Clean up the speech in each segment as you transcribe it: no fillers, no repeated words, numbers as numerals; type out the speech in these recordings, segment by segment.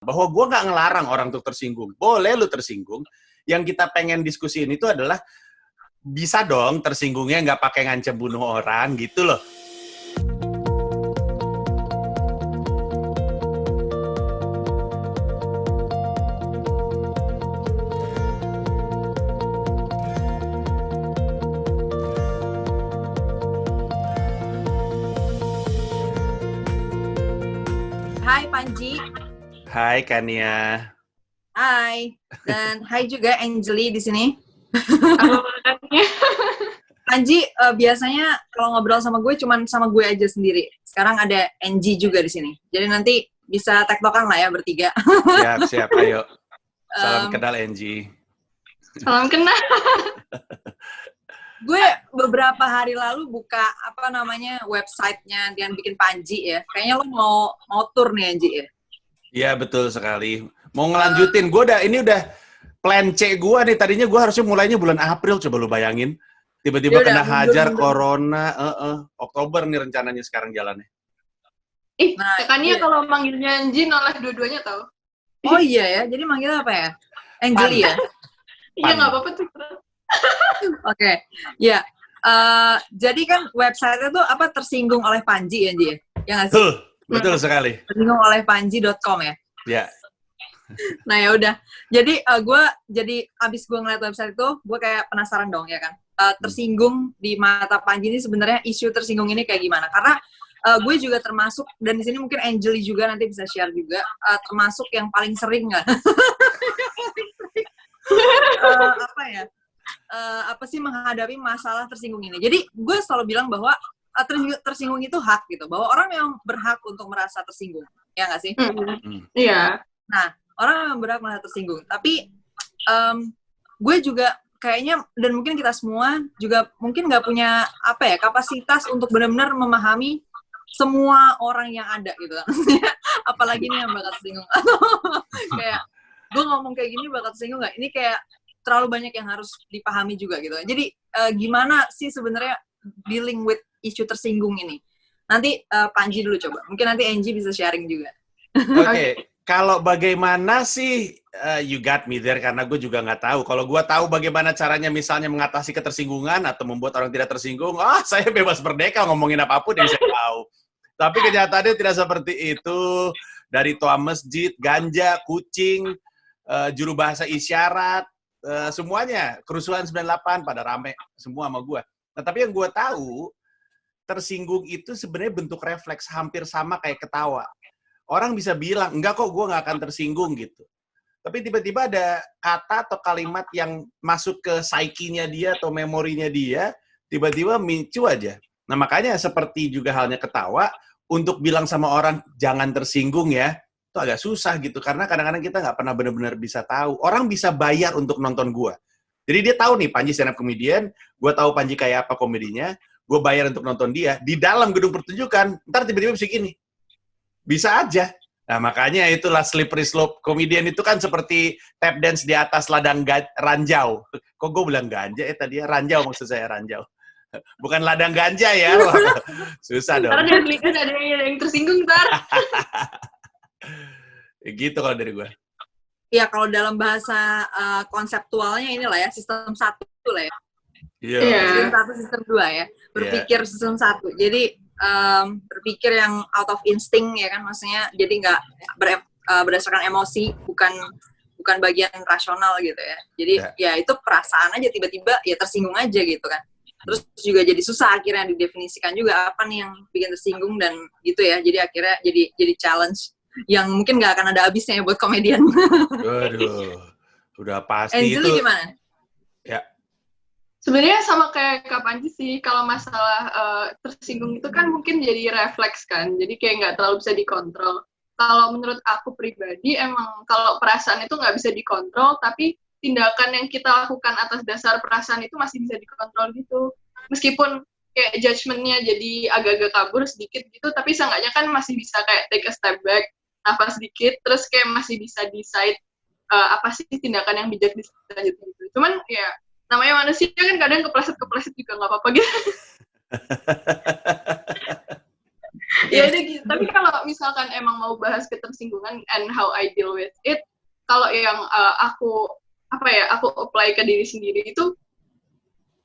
bahwa gue nggak ngelarang orang untuk tersinggung. Boleh lu tersinggung. Yang kita pengen diskusiin itu adalah bisa dong tersinggungnya nggak pakai ngancam bunuh orang gitu loh. Hai Panji. Hai Kania. Hai. Dan hai juga Angeli di sini. Halo makanya. Panji biasanya kalau ngobrol sama gue cuman sama gue aja sendiri. Sekarang ada Angie juga di sini. Jadi nanti bisa tektokan lah ya bertiga. Siap, ayo. Salam kenal Angie. Salam kenal. Gue beberapa hari lalu buka websitenya yang bikin Panji ya. Kayaknya lo mau tur nih Angie ya. Iya betul sekali. Mau ngelanjutin, ini udah plan C gue nih. Tadinya gue harusnya mulainya bulan April, coba lu bayangin. Tiba-tiba kena hajar corona, Oktober nih rencananya sekarang jalannya. Kakaknya kalau manggilnya Angie noleh dua-duanya tau. Oh iya ya, jadi manggilnya apa ya? Angeli ya? Iya nggak apa-apa tuh. Oke, ya. Jadi kan website-nya tuh tersinggung oleh Panji ya, Angie? Ya nggak sih? Betul sekali. Tersinggung oleh Panji.com ya? Ya. Nah ya udah, jadi abis gue ngeliat website itu, gue kayak penasaran dong ya kan, tersinggung di mata Panji ini sebenarnya isu tersinggung ini kayak gimana? Karena gue juga termasuk, dan di sini mungkin Angeli juga nanti bisa share juga, termasuk yang paling sering nggak? Menghadapi masalah tersinggung ini. Jadi gue selalu bilang bahwa tersinggung itu hak gitu, bahwa orang yang berhak untuk merasa tersinggung, ya nggak sih? Iya. Nah, orang yang berhak merasa tersinggung. Tapi gue juga kayaknya, dan mungkin kita semua juga mungkin nggak punya kapasitas untuk benar-benar memahami semua orang yang ada gitu kan. Apalagi nih yang bakal tersinggung. Kayak gue ngomong kayak gini bakal tersinggung nggak? Ini kayak terlalu banyak yang harus dipahami juga gitu. Jadi gimana sih sebenarnya dealing with isu tersinggung ini? Nanti Panji dulu coba. Mungkin nanti Angie bisa sharing juga. Oke. Kalau bagaimana sih, you got me there, karena gue juga nggak tahu. Kalau gue tahu bagaimana caranya misalnya mengatasi ketersinggungan atau membuat orang tidak tersinggung, saya bebas merdeka ngomongin apapun yang saya tahu. Tapi kenyataannya tidak seperti itu. Dari toa masjid, ganja, kucing, juru bahasa isyarat, semuanya. Kerusuhan 98 pada rame semua sama gue. Nah, tapi yang gue tahu, tersinggung itu sebenarnya bentuk refleks hampir sama kayak ketawa. Orang bisa bilang, enggak kok gue nggak akan tersinggung gitu. Tapi tiba-tiba ada kata atau kalimat yang masuk ke psyche-nya dia atau memorinya dia, tiba-tiba micu aja. Nah makanya seperti juga halnya ketawa, untuk bilang sama orang, jangan tersinggung ya, itu agak susah gitu. Karena kadang-kadang kita nggak pernah benar-benar bisa tahu. Orang bisa bayar untuk nonton gue. Jadi dia tahu nih, Panji stand up comedian, gue tahu Panji kayak apa komedinya, gue bayar untuk nonton dia, di dalam gedung pertunjukan, ntar tiba-tiba bisa gini. Bisa aja. Nah, makanya itulah slippery slope. Komedian itu kan seperti tap dance di atas ladang ranjau. Kok gue bilang ganja tadi ya? Ranjau maksud saya, ranjau. Bukan ladang ganja ya. Susah dong. Ntar ada yang tersinggung ntar. Gitu kalau dari gue. Ya, kalau dalam bahasa konseptualnya inilah ya, sistem 1 lah ya. Iya. Sistem 1, sistem 2 ya. Berpikir sistem 1. Jadi, berpikir yang out of instinct ya kan, maksudnya jadi nggak berdasarkan emosi, bukan bagian rasional gitu ya. Jadi ya itu perasaan aja, tiba-tiba ya tersinggung aja gitu kan. Terus juga jadi susah akhirnya didefinisikan juga apa nih yang bikin tersinggung dan gitu ya. Jadi akhirnya jadi challenge yang mungkin nggak akan ada habisnya ya buat komedian. Waduh, udah pasti Angeli itu. Gimana? Ya. Sebenarnya sama kayak Kak Panji sih, kalau masalah tersinggung itu kan mungkin jadi refleks kan, jadi kayak nggak terlalu bisa dikontrol. Kalau menurut aku pribadi, emang kalau perasaan itu nggak bisa dikontrol, tapi tindakan yang kita lakukan atas dasar perasaan itu masih bisa dikontrol gitu. Meskipun kayak judgement-nya jadi agak-agak kabur sedikit gitu, tapi seenggaknya kan masih bisa kayak take a step back, nafas sedikit, terus kayak masih bisa decide apa sih tindakan yang bijak di selanjutnya gitu. Cuman ya, namanya manusia kan kadang kepleset juga nggak apa-apa gitu. Ya udah gitu. Tapi kalau misalkan emang mau bahas ketersinggungan and how I deal with it, kalau yang aku apply ke diri sendiri itu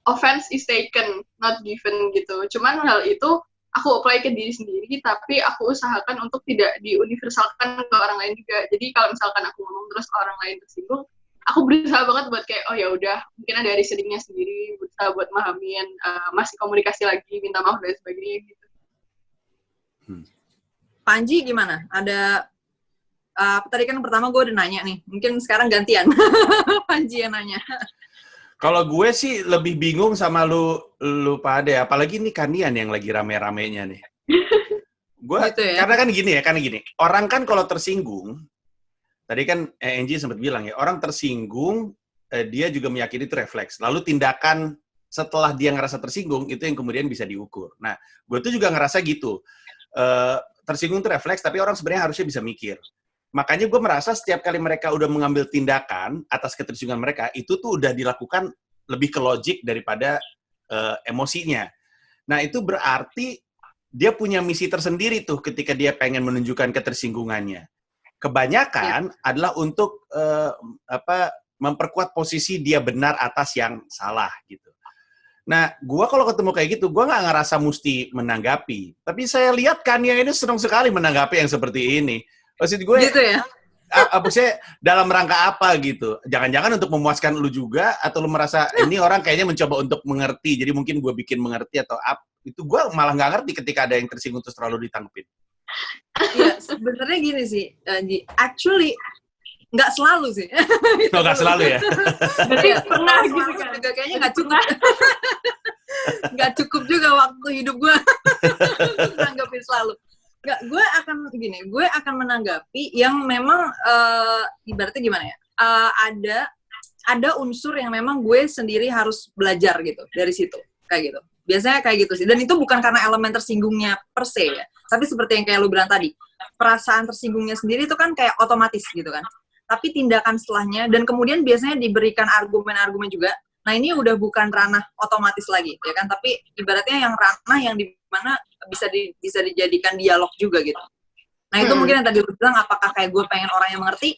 offense is taken, not given gitu. Cuman hal itu aku apply ke diri sendiri, tapi aku usahakan untuk tidak diuniversalkan ke orang lain juga. Jadi kalau misalkan aku ngomong terus orang lain tersinggung, aku berusaha banget buat kayak, oh ya udah, mungkin ada reasoningnya sendiri, berusaha buat memahamiin, masih komunikasi lagi, minta maaf dan sebagainya gitu. Panji gimana? Ada tadi kan pertama gue udah nanya nih, mungkin sekarang gantian. Panji yang nanya. Kalau gue sih lebih bingung sama lu pada, apalagi nih Kanian yang lagi rame-ramenya nih. Gue gitu ya? karena gini. Orang kan kalau tersinggung, tadi kan Angie sempat bilang ya, orang tersinggung dia juga meyakini itu refleks. Lalu tindakan setelah dia ngerasa tersinggung itu yang kemudian bisa diukur. Nah, gue tuh juga ngerasa gitu. Tersinggung itu refleks, tapi orang sebenarnya harusnya bisa mikir. Makanya gue merasa setiap kali mereka udah mengambil tindakan atas ketersinggungan mereka, itu tuh udah dilakukan lebih ke logik daripada emosinya. Nah, itu berarti dia punya misi tersendiri tuh ketika dia pengen menunjukkan ketersinggungannya. Kebanyakan adalah untuk memperkuat posisi dia benar atas yang salah gitu. Nah, gue kalau ketemu kayak gitu, gue nggak ngerasa mesti menanggapi. Tapi saya lihat Kanye ini senang sekali menanggapi yang seperti ini. Maksud gue, gitu ya? Maksudnya dalam rangka apa gitu? Jangan-jangan untuk memuaskan lu juga, atau lu merasa ini orang kayaknya mencoba untuk mengerti, jadi mungkin gue bikin mengerti atau apa? Itu gue malah nggak ngerti ketika ada yang tersinggung terus terlalu ditanggepin. Iya, sebenarnya gini sih, actually nggak selalu sih. Nggak selalu ya? Berarti pernah gitu kan? Juga kayaknya nggak cukup. Nggak cukup juga waktu hidup gue nanggapin selalu. Nggak, gue akan menanggapi yang memang ibaratnya gimana ya? Ada unsur yang memang gue sendiri harus belajar gitu dari situ, kayak gitu. Biasanya kayak gitu sih. Dan itu bukan karena elemen tersinggungnya per se ya. Tapi seperti yang kayak lu bilang tadi, perasaan tersinggungnya sendiri itu kan kayak otomatis gitu kan. Tapi tindakan setelahnya, dan kemudian biasanya diberikan argumen-argumen juga. Nah, ini udah bukan ranah otomatis lagi, ya kan? Tapi ibaratnya yang ranah yang di mana bisa dijadikan dialog juga gitu. Nah, itu mungkin yang tadi lu bilang, apakah kayak gue pengen orang yang mengerti?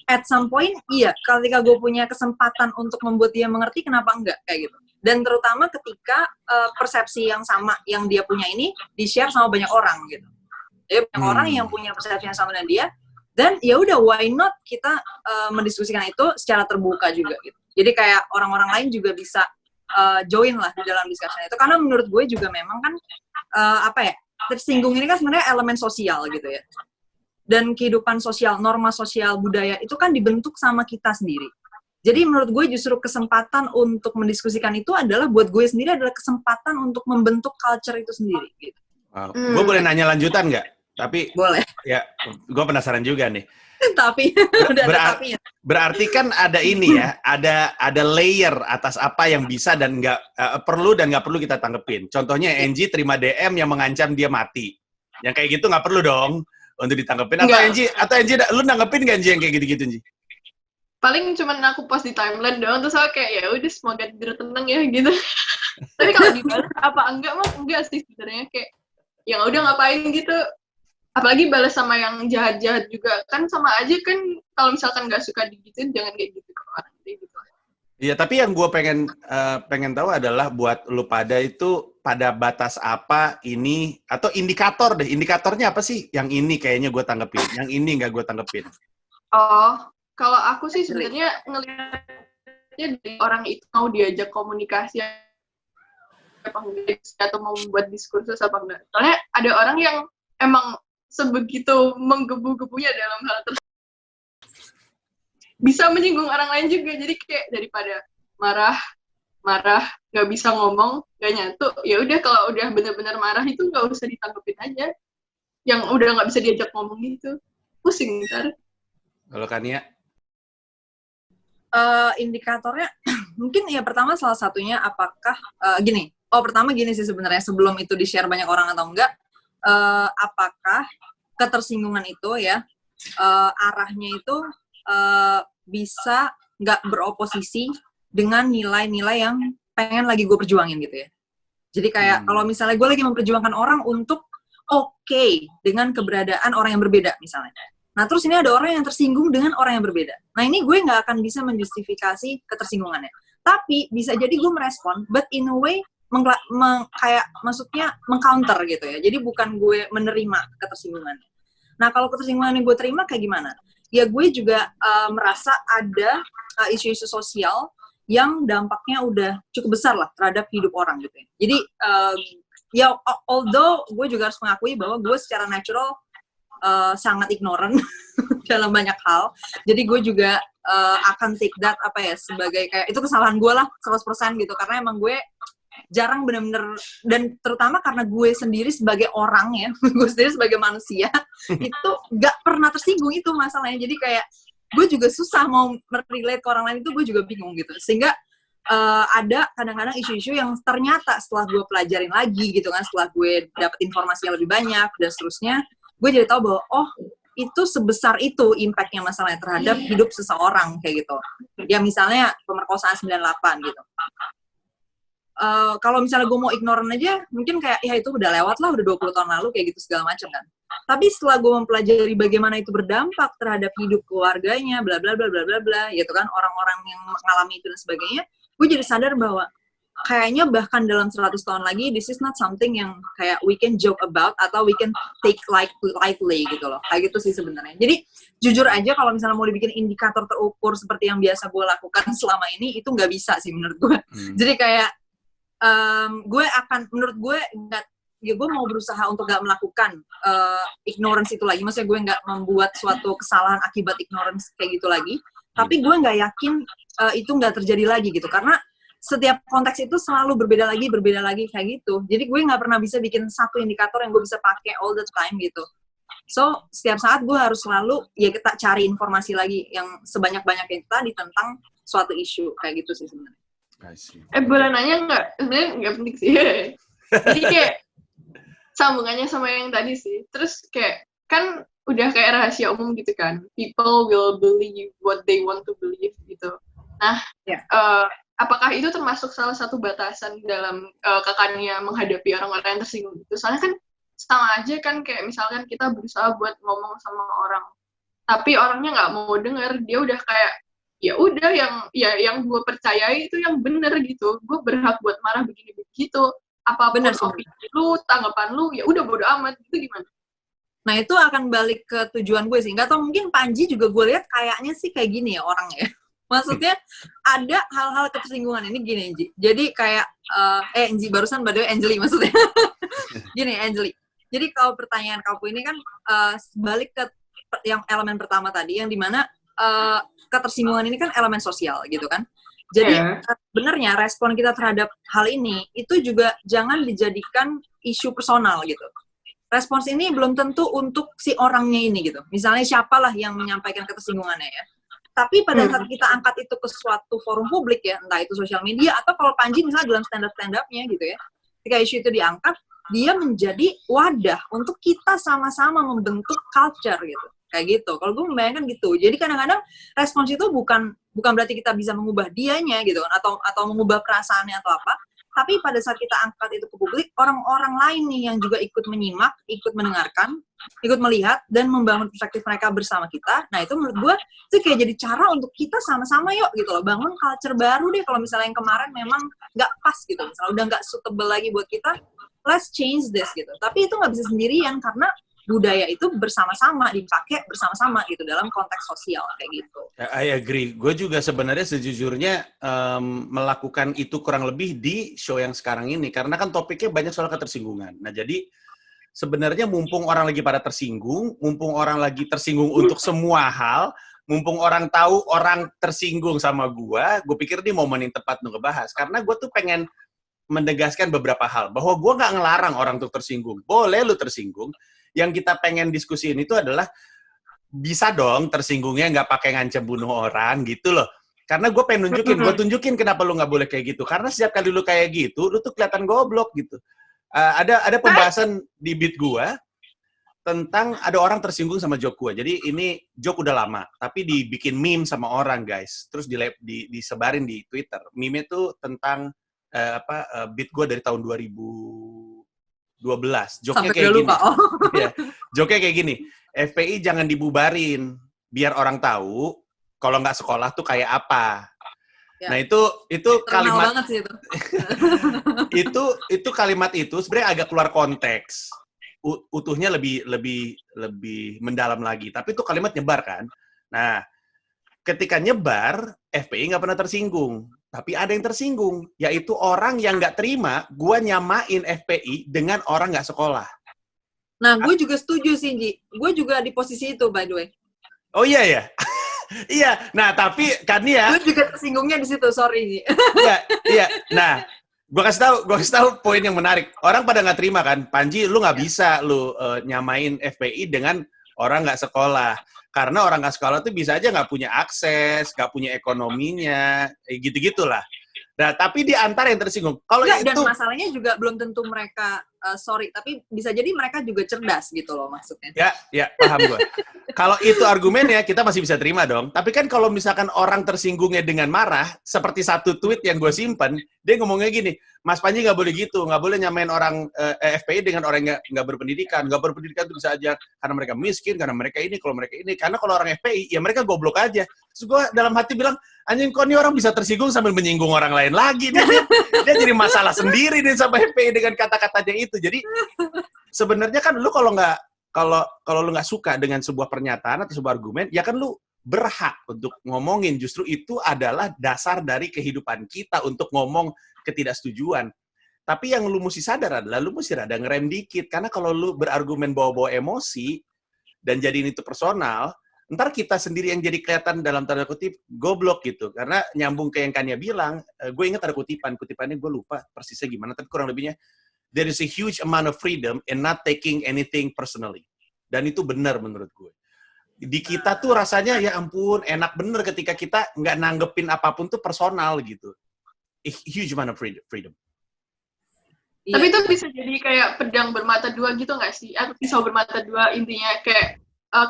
At some point, iya. Ketika gue punya kesempatan untuk membuat dia mengerti, kenapa enggak? Kayak gitu. Dan terutama ketika persepsi yang sama yang dia punya ini di-share sama banyak orang gitu. Jadi banyak orang yang punya persepsi yang sama dengan dia, dan ya udah, why not kita mendiskusikan itu secara terbuka juga gitu. Jadi kayak orang-orang lain juga bisa join lah di dalam discussion itu, karena menurut gue juga memang kan tersinggung ini kan sebenarnya elemen sosial gitu ya. Dan kehidupan sosial, norma sosial, budaya itu kan dibentuk sama kita sendiri. Jadi menurut gue justru kesempatan untuk mendiskusikan itu adalah buat gue sendiri adalah kesempatan untuk membentuk culture itu sendiri gitu. Wow. Gue boleh nanya lanjutan nggak? Tapi boleh. Ya, gue penasaran juga nih. Tapi berarti kan ada ini ya, ada layer atas apa yang bisa dan nggak perlu dan nggak perlu kita tanggepin. Contohnya Angie terima DM yang mengancam dia mati. Yang kayak gitu nggak perlu dong untuk ditanggepin. Atau Angie, lu nanggepin nggak Angie yang kayak gitu-gitu Angie? Paling cuman aku post di timeline doang, terus aku kayak ya udah semoga tidur tenang ya gitu. Tapi kalau dibalas apa enggak sih sebenarnya, kayak ya udah ngapain gitu. Apalagi balas sama yang jahat-jahat juga kan sama aja kan. Kalau misalkan nggak suka digituin, jangan kayak gitu ke orang gitu. Iya, tapi yang gue pengen tahu adalah buat lu pada itu pada batas apa ini, atau indikator deh. Indikatornya apa sih? Yang ini kayaknya gue tanggepin, yang ini nggak gue tanggepin. Oh, kalau aku sih sebenarnya ngelihatnya dari orang itu mau diajak komunikasi apa enggak, atau mau membuat diskursus apa enggak. Soalnya ada orang yang emang sebegitu menggebu-gebunya dalam hal tersebut, bisa menyinggung orang lain juga. Jadi kayak daripada marah nggak bisa ngomong, nggak nyatu, ya udah kalau udah benar-benar marah itu nggak usah ditanggepin aja, yang udah nggak bisa diajak ngomong gitu, pusing ntar. Kalau Kania? Indikatornya mungkin ya pertama salah satunya apakah pertama gini sih sebenarnya, sebelum itu di-share banyak orang atau enggak, apakah ketersinggungan itu ya arahnya itu bisa nggak beroposisi dengan nilai-nilai yang pengen lagi gue perjuangin gitu ya. Jadi kayak kalau misalnya gue lagi memperjuangkan orang untuk oke dengan keberadaan orang yang berbeda misalnya. Nah, terus ini ada orang yang tersinggung dengan orang yang berbeda. Nah, ini gue nggak akan bisa menjustifikasi ketersinggungannya. Tapi bisa jadi gue merespon, but in a way kayak maksudnya mengcounter gitu ya. Jadi bukan gue menerima ketersinggungannya. Nah, kalau ketersinggungan yang gue terima kayak gimana? Ya gue juga merasa ada isu-isu sosial yang dampaknya udah cukup besar lah terhadap hidup orang gitu ya. Jadi ya although gue juga harus mengakui bahwa gue secara natural sangat ignorant dalam banyak hal. Jadi gue juga akan take that sebagai kayak itu kesalahan gue lah 100% gitu, karena emang gue jarang bener-bener, dan terutama karena gue sendiri sebagai orang ya, gue sendiri sebagai manusia itu gak pernah tersinggung itu masalahnya. Jadi kayak gue juga susah mau relate ke orang lain, itu gue juga bingung gitu. Sehingga ada kadang-kadang isu-isu yang ternyata setelah gue pelajarin lagi gitu kan, setelah gue dapet informasi yang lebih banyak dan seterusnya, gue jadi tahu bahwa oh itu sebesar itu impact-nya masalahnya terhadap hidup seseorang kayak gitu. Ya misalnya pemerkosaan 98 gitu. Kalau misalnya gue mau ignorant aja, mungkin kayak ya itu udah lewat lah, udah 20 tahun lalu kayak gitu segala macam kan. Tapi setelah gue mempelajari bagaimana itu berdampak terhadap hidup keluarganya, bla bla bla bla bla bla, gitu kan, orang-orang yang mengalami itu dan sebagainya, gue jadi sadar bahwa kayaknya bahkan dalam 100 tahun lagi, this is not something yang kayak we can joke about atau we can take lightly gitu loh. Kayak gitu sih sebenarnya. Jadi jujur aja kalau misalnya mau dibikin indikator terukur seperti yang biasa gue lakukan selama ini, itu nggak bisa sih menurut gue. Jadi kayak menurut gue ya gue mau berusaha untuk gak melakukan ignorance itu lagi. Maksudnya gue gak membuat suatu kesalahan akibat ignorance kayak gitu lagi. Tapi gue gak yakin itu gak terjadi lagi gitu. Karena setiap konteks itu selalu berbeda lagi kayak gitu. Jadi gue gak pernah bisa bikin satu indikator yang gue bisa pakai all the time gitu. So, setiap saat gue harus selalu ya kita cari informasi lagi yang sebanyak-banyaknya tadi tentang suatu isu kayak gitu sih sebenarnya. Boleh nanya nggak? Sebenarnya nggak penting sih. Jadi kayak sambungannya sama yang tadi sih. Terus kayak kan udah kayak rahasia umum gitu kan. People will believe what they want to believe gitu. Nah, apakah itu termasuk salah satu batasan dalam kakaknya menghadapi orang-orang yang tersinggung itu? Soalnya kan sama aja kan kayak misalkan kita berusaha buat ngomong sama orang, tapi orangnya nggak mau denger, dia udah kayak ya udah yang gue percayai itu yang bener gitu, gue berhak buat marah begini begitu, apapun opini lu, tanggapan lu, ya udah bodo amat. Itu gimana? Nah itu akan balik ke tujuan gue sih, nggak tau mungkin Panji juga gue lihat kayaknya sih kayak gini ya orangnya. Maksudnya ada hal-hal ketersinggungan ini gini Enji, jadi kayak Enji barusan by the way Angeli maksudnya gini Angeli, jadi kalau pertanyaan kamu ini kan balik ke yang elemen pertama tadi yang dimana ketersinggungan ini kan elemen sosial gitu kan. Jadi sebenarnya respon kita terhadap hal ini itu juga jangan dijadikan isu personal gitu. Respons ini belum tentu untuk si orangnya ini gitu. Misalnya siapalah yang menyampaikan ketersinggungannya ya. Tapi pada saat kita angkat itu ke suatu forum publik ya, entah itu sosial media atau kalau Panji misalnya dalam stand-up-nya gitu ya. Ketika isu itu diangkat, dia menjadi wadah untuk kita sama-sama membentuk culture gitu. Kayak gitu. Kalau gue membayangkan gitu. Jadi kadang-kadang respons itu bukan berarti kita bisa mengubah dianya gitu kan, atau mengubah perasaannya atau apa. Tapi pada saat kita angkat itu ke publik, orang-orang lain nih yang juga ikut menyimak, ikut mendengarkan, ikut melihat dan membangun perspektif mereka bersama kita. Nah, itu menurut gue itu kayak jadi cara untuk kita sama-sama yuk gitu loh, bangun culture baru deh. Kalau misalnya yang kemarin memang nggak pas gitu, misalnya udah nggak suitable lagi buat kita, let's change this gitu. Tapi itu nggak bisa sendirian karena budaya itu bersama-sama, dipakai bersama-sama gitu dalam konteks sosial kayak gitu. I agree. Gue juga sebenarnya sejujurnya melakukan itu kurang lebih di show yang sekarang ini. Karena kan topiknya banyak soal ketersinggungan. Nah jadi sebenarnya mumpung orang lagi pada tersinggung, mumpung orang lagi tersinggung untuk semua hal, mumpung orang tahu orang tersinggung sama gue pikir ini momen yang tepat untuk ngebahas. Karena gue tuh pengen menegaskan beberapa hal. Bahwa gue nggak ngelarang orang untuk tersinggung. Boleh lu tersinggung. Yang kita pengen diskusiin itu adalah bisa dong tersinggungnya nggak pakai ngancam bunuh orang gitu loh. Karena gue pengen tunjukin kenapa lu nggak boleh kayak gitu. Karena setiap kali lu kayak gitu, lu tuh kelihatan goblok gitu. Ada pembahasan di beat gue tentang ada orang tersinggung sama joke gue. Jadi ini joke udah lama, tapi dibikin meme sama orang guys. Terus disebarin di Twitter. Meme itu tentang beat gue dari tahun 2012 12. Joknya Sampai kayak udah gini. lupa. Oh. Iya. Joknya kayak gini. FPI jangan dibubarin biar orang tahu kalau nggak sekolah tuh kayak apa. Ya. Nah, itu Terkenal kalimat banget sih itu. itu kalimat itu sebenarnya agak keluar konteks. Utuhnya lebih mendalam lagi. Tapi itu kalimat nyebar kan. Nah, ketika nyebar, FPI nggak pernah tersinggung. Tapi ada yang tersinggung, yaitu orang yang nggak terima gua nyamain FPI dengan orang nggak sekolah. Nah, gue juga setuju sih, Ji. Gue juga di posisi itu, by the way. Oh iya ya? Iya. Nah, tapi kan ya. Gue juga tersinggungnya di situ, sorry, Ji. Iya. Nah, gue kasih tahu poin yang menarik. Orang pada nggak terima kan, Panji, lu nggak bisa lu nyamain FPI dengan orang nggak sekolah. Karena orang nggak sekolah tuh bisa aja nggak punya akses, nggak punya ekonominya, gitu-gitulah. Nah, tapi di antara yang tersinggung, kalau itu... Dan masalahnya juga belum tentu mereka, sorry, tapi bisa jadi mereka juga cerdas gitu loh maksudnya. Ya, paham gue. Kalau itu argumennya, kita masih bisa terima dong. Tapi kan kalau misalkan orang tersinggungnya dengan marah, seperti satu tweet yang gue simpen, dia ngomongnya gini, Mas Panji nggak boleh gitu, nggak boleh nyamain orang FPI dengan orang yang nggak berpendidikan. Nggak berpendidikan itu bisa aja karena mereka miskin, karena mereka ini, kalau mereka ini. Karena kalau orang FPI, ya mereka goblok aja. Terus gue dalam hati bilang, anjing kok nih orang bisa tersinggung sambil menyinggung orang lain lagi. Dia jadi masalah sendiri nih sama FPI dengan kata-katanya itu. Jadi sebenarnya kan lu kalau lu nggak suka dengan sebuah pernyataan atau sebuah argumen, ya kan lu berhak untuk ngomongin. Justru itu adalah dasar dari kehidupan kita untuk ngomong ketidaksetujuan. Tapi yang lu mesti sadar adalah lu mesti rada ngerem dikit. Karena kalau lu berargumen bawa-bawa emosi dan jadiin itu personal, ntar kita sendiri yang jadi kelihatan dalam tanda kutip goblok gitu. Karena nyambung ke yang Kania bilang, gue ingat ada kutipannya gue lupa persisnya gimana, tapi kurang lebihnya, there is a huge amount of freedom in not taking anything personally. Dan itu benar menurut gue. Di kita tuh rasanya, ya ampun, enak bener ketika kita nggak nanggepin apapun tuh personal gitu. A huge amount of freedom. Tapi itu bisa jadi kayak pedang bermata dua gitu nggak sih? Atau pisau bermata dua, intinya kayak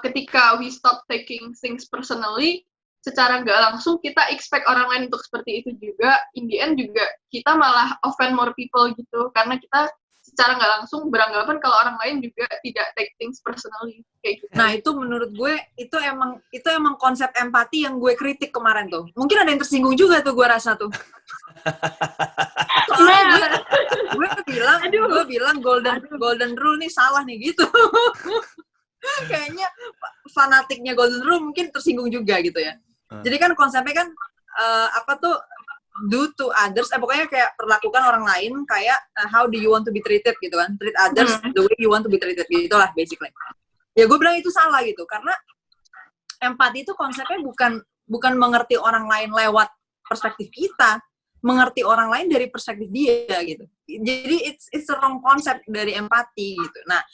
ketika we stop taking things personally, secara nggak langsung kita expect orang lain untuk seperti itu juga. In the end juga kita malah offend more people gitu, karena kita secara nggak langsung beranggapan kalau orang lain juga tidak take things personally kayak gitu. Nah, itu menurut gue itu emang konsep empati yang gue kritik kemarin tuh. Mungkin ada yang tersinggung juga tuh gue rasa tuh. Soalnya gue bilang golden rule nih salah nih gitu. Kayaknya fanatiknya golden rule mungkin tersinggung juga gitu ya. Jadi kan konsepnya kan do to others, pokoknya kayak perlakukan orang lain kayak how do you want to be treated gitu kan, treat others the way you want to be treated gitulah basically. Ya gue bilang itu salah gitu, karena empati itu konsepnya bukan mengerti orang lain lewat perspektif kita, mengerti orang lain dari perspektif dia gitu. Jadi it's a wrong concept dari empati gitu. Nah,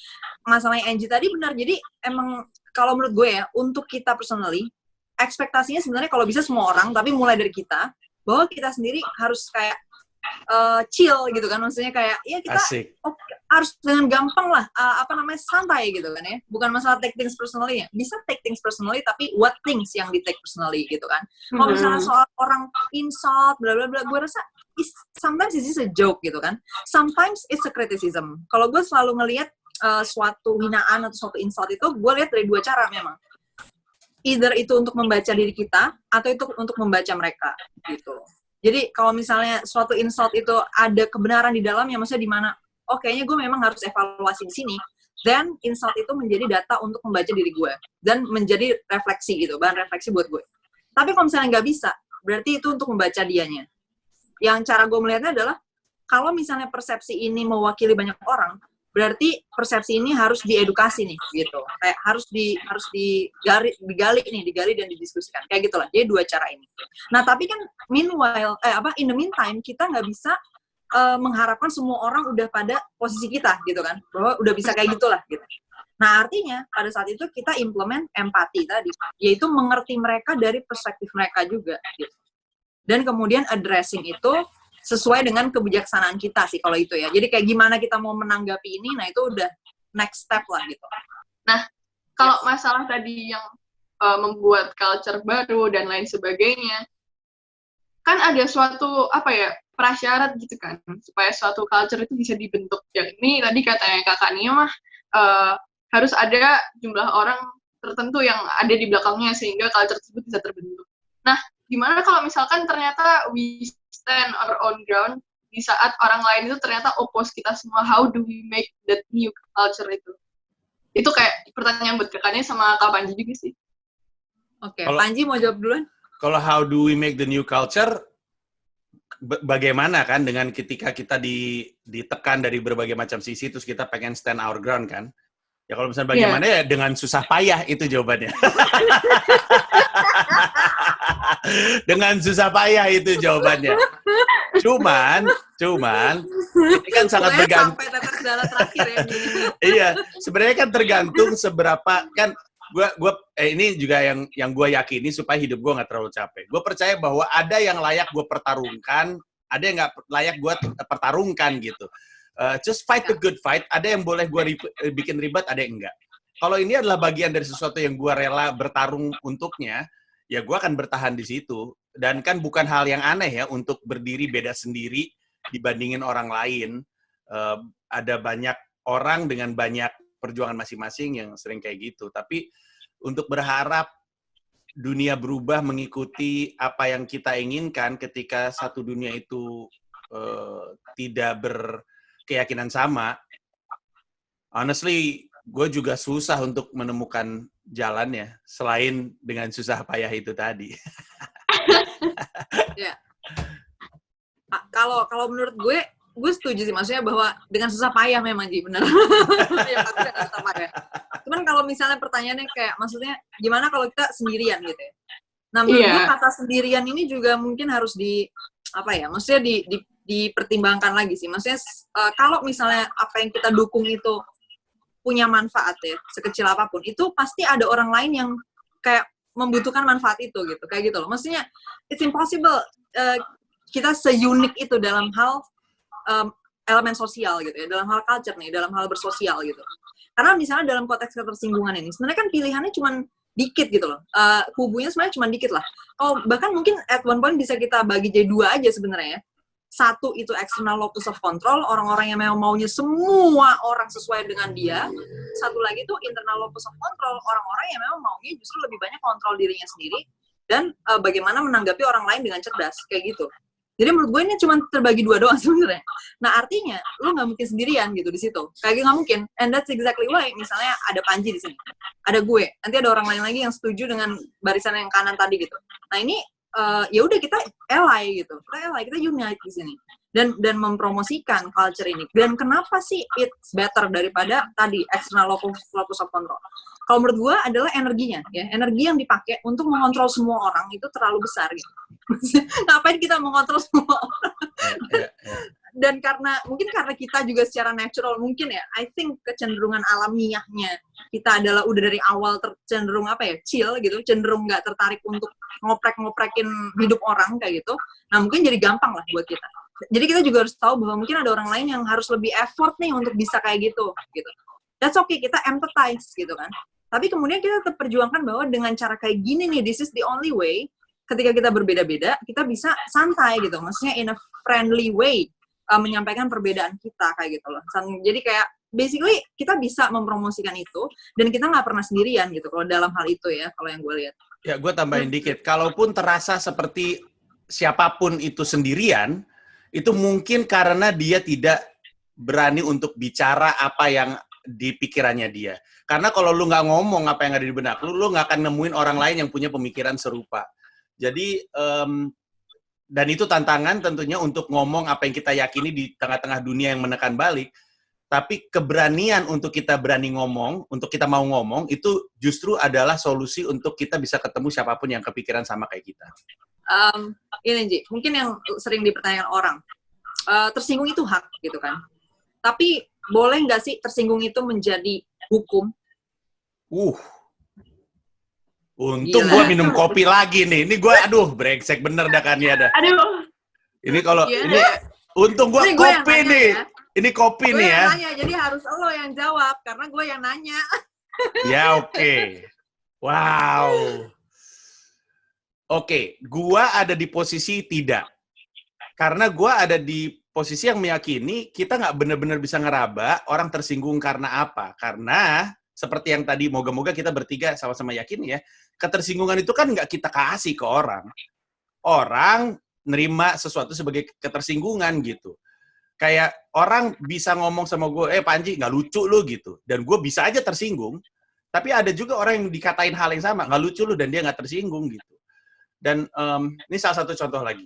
masalahnya Angie tadi benar, jadi emang kalau menurut gue ya, untuk kita personally, ekspektasinya sebenarnya kalau bisa semua orang, tapi mulai dari kita, bahwa kita sendiri harus kayak chill gitu kan, maksudnya kayak ya kita harus dengan gampang lah santai gitu kan ya, bukan masalah take things personally ya, bisa take things personally tapi what things yang di take personally gitu kan. Kalau misalnya soal orang insult bla bla bla, gue rasa sometimes it's just a joke gitu kan, sometimes it's a criticism. Kalau gue selalu ngelihat suatu hinaan atau suatu insult itu gue lihat dari dua cara memang. Either itu untuk membaca diri kita, atau itu untuk membaca mereka, gitu. Jadi, kalau misalnya suatu insult itu ada kebenaran di dalamnya, maksudnya di mana, kayaknya gue memang harus evaluasi di sini, then insult itu menjadi data untuk membaca diri gue, dan menjadi refleksi gitu, bahan refleksi buat gue. Tapi kalau misalnya nggak bisa, berarti itu untuk membaca dianya. Yang cara gue melihatnya adalah, kalau misalnya persepsi ini mewakili banyak orang, berarti persepsi ini harus diedukasi nih gitu, kayak harus digali dan didiskusikan kayak gitulah. Jadi dua cara ini. Nah tapi kan meanwhile in the meantime kita nggak bisa mengharapkan semua orang udah pada posisi kita gitu kan, bahwa udah bisa kayak gitulah gitu. Nah artinya pada saat itu kita implement empati tadi, yaitu mengerti mereka dari perspektif mereka juga gitu, dan kemudian addressing itu sesuai dengan kebijaksanaan kita sih kalau itu ya. Jadi kayak gimana kita mau menanggapi ini, nah itu udah next step lah gitu. Nah, kalau masalah tadi yang membuat culture baru dan lain sebagainya, kan ada suatu prasyarat gitu kan, supaya suatu culture itu bisa dibentuk. Yang ini tadi katanya Kakak Nia mah harus ada jumlah orang tertentu yang ada di belakangnya sehingga culture tersebut bisa terbentuk. Nah, gimana kalau misalkan ternyata we stand our own ground di saat orang lain itu ternyata oppose kita semua? How do we make that new culture itu? Itu kayak pertanyaan buat Kakaknya sama Kak Panji juga sih. Oke, Panji mau jawab duluan? Kalau how do we make the new culture, bagaimana kan dengan ketika kita ditekan dari berbagai macam sisi, terus kita pengen stand our ground kan? Ya kalau misalnya bagaimana ya dengan susah payah itu jawabannya. Dengan susah payah itu jawabannya. Cuman ini kan sangat bergantung. Sampai tetes darah terakhir ya. Iya, sebenarnya kan tergantung seberapa kan ini juga yang gue yakini supaya hidup gue nggak terlalu capek. Gue percaya bahwa ada yang layak gue pertarungkan, ada yang nggak layak gue pertarungkan gitu. Just fight the good fight. Ada yang boleh gue bikin ribet, ada yang enggak. Kalau ini adalah bagian dari sesuatu yang gue rela bertarung untuknya, ya gue akan bertahan di situ. Dan kan bukan hal yang aneh ya untuk berdiri beda sendiri dibandingin orang lain. Ada banyak orang dengan banyak perjuangan masing-masing yang sering kayak gitu. Tapi untuk berharap dunia berubah mengikuti apa yang kita inginkan ketika satu dunia itu tidak berkeyakinan sama, honestly, gue juga susah untuk menemukan jalannya selain dengan susah payah itu tadi. Ya. Kalau menurut gue setuju sih, maksudnya bahwa dengan susah payah memang Ji, benar. Ya, pasti dengan susah payah. Cuman kalau misalnya pertanyaannya kayak, maksudnya gimana kalau kita sendirian gitu ya? Nah, menurut gue kata sendirian ini juga mungkin harus maksudnya dipertimbangkan lagi sih. Maksudnya kalau misalnya apa yang kita dukung itu punya manfaat ya, sekecil apapun, itu pasti ada orang lain yang kayak membutuhkan manfaat itu gitu, kayak gitu loh. Maksudnya it's impossible kita seunik itu dalam hal elemen sosial gitu ya, dalam hal culture nih, dalam hal bersosial gitu. Karena misalnya dalam konteks ketersinggungan ini, sebenarnya kan pilihannya cuma dikit gitu loh. Kubunya sebenarnya cuma dikit lah. Bahkan mungkin at one point bisa kita bagi jadi dua aja sebenarnya ya. Satu itu external locus of control, orang-orang yang memang maunya semua orang sesuai dengan dia. Satu lagi itu internal locus of control, orang-orang yang memang maunya justru lebih banyak kontrol dirinya sendiri dan bagaimana menanggapi orang lain dengan cerdas, kayak gitu. Jadi menurut gue ini cuma terbagi dua doang sebenarnya. Nah artinya lu nggak mungkin sendirian gitu di situ, kayak nggak mungkin. And that's exactly why misalnya ada Panji di sini, ada gue, nanti ada orang lain lagi yang setuju dengan barisan yang kanan tadi gitu. Nah ini ya udah kita ally gitu, kita unite di sini dan mempromosikan culture ini. Dan kenapa sih it's better daripada tadi external locus of control? Kalau menurut gue adalah energinya ya, energi yang dipakai untuk mengontrol semua orang itu terlalu besar gitu. Ngapain kita mengontrol semua orang? Dan mungkin karena kita juga secara natural mungkin ya, I think kecenderungan alamiahnya kita adalah udah dari awal cenderung chill gitu, cenderung nggak tertarik untuk ngoprek-ngoprekin hidup orang kayak gitu. Nah mungkin jadi gampang lah buat kita. Jadi kita juga harus tahu bahwa mungkin ada orang lain yang harus lebih effort nih untuk bisa kayak gitu. That's okay, kita empathize gitu kan. Tapi kemudian kita tetap perjuangkan bahwa dengan cara kayak gini nih, this is the only way. Ketika kita berbeda-beda, kita bisa santai gitu. Maksudnya in a friendly way menyampaikan perbedaan kita kayak gitu loh. Jadi kayak basically kita bisa mempromosikan itu dan kita nggak pernah sendirian gitu kalau dalam hal itu ya, kalau yang gue lihat. Ya, gue tambahin dikit. Kalaupun terasa seperti siapapun itu sendirian, itu mungkin karena dia tidak berani untuk bicara apa yang di pikirannya dia. Karena kalau lu nggak ngomong apa yang ada di benak lu nggak akan nemuin orang lain yang punya pemikiran serupa. Jadi, dan itu tantangan tentunya untuk ngomong apa yang kita yakini di tengah-tengah dunia yang menekan balik. Tapi keberanian untuk kita berani ngomong, untuk kita mau ngomong, itu justru adalah solusi untuk kita bisa ketemu siapapun yang kepikiran sama kayak kita. Ini Ji, mungkin yang sering dipertanyakan orang, tersinggung itu hak gitu kan. Tapi boleh nggak sih tersinggung itu menjadi hukum? Untung gue minum kopi lagi nih. Ini gue, brengsek bener dah kan ya dah. Aduh. Ini kalau, ini untung gue kopi nih. Ya. Ini kopi nih ya. Nanya, jadi harus lo yang jawab, karena gue yang nanya. Ya, oke. Wow. Oke, gue ada di posisi tidak. Karena gue ada di posisi yang meyakini kita nggak benar-benar bisa ngeraba orang tersinggung karena apa. Karena seperti yang tadi, moga-moga kita bertiga sama-sama yakin ya, ketersinggungan itu kan nggak kita kasih ke orang. Orang nerima sesuatu sebagai ketersinggungan gitu. Kayak orang bisa ngomong sama gue, Panji, nggak lucu lu gitu. Dan gue bisa aja tersinggung. Tapi ada juga orang yang dikatain hal yang sama, nggak lucu lu, dan dia nggak tersinggung gitu. Dan ini salah satu contoh lagi.